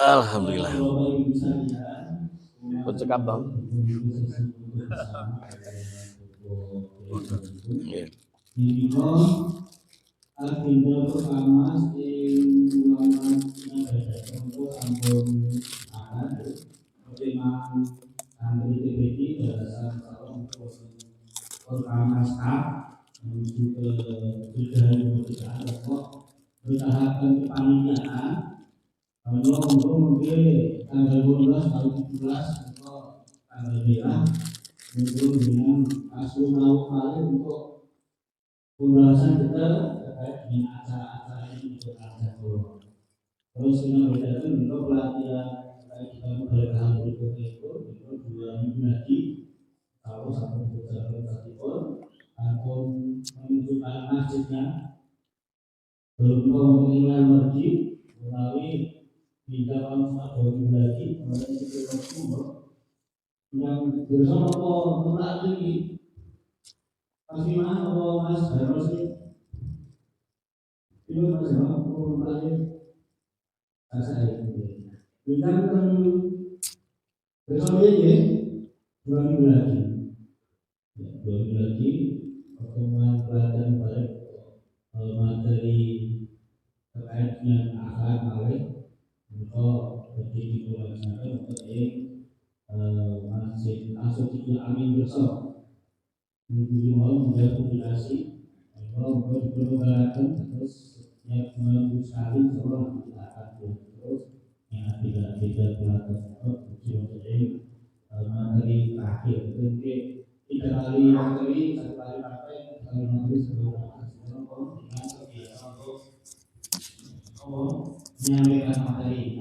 Alhamdulillah. Pun cekap dong. agenda pertama yang ulama yang ada contoh ampun akan pertimbangan santri TPD berdasarkan calon untuk pertama start menuju ke tujuan kemerdekaan pokok bertahapan kepanitiaan kalau untuk mungkin tanggal 12 tahun 17 untuk tanggal merah untuk dengan kasus lalu untuk pembahasan kita terkait dengan acara-acara ini untuk acara keluar. Terus yang membedakan untuk pelatihan terkait dengan kemerdekaan berikutnya itu 2 minggu lagi kalau sampai berjalan tersebut atau menunjukkan masjidnya berupa menilai wajib melalui tindakan 2 minggu lagi kemudian kita umur yang bersama apa lagi pasti mana apa mas harus itu bersama apa lagi saya bintang kan bersama ini 2 minggu lagi 2 minggu lagi pertemuan pelajaran baik materi terkait dengan akhlak balik untuk berdiri mulai sampai untuk masjid Asuci Amin besok minggu mau membuat publikasi kalau untuk diperlukan terus yang menunggu sekali semua kita akan terus yang tidak pelajaran untuk materi terakhir mungkin 3 kali materi 1 kali pakai 1 kali materi sebelum dengan kegiatan untuk menyampaikan materi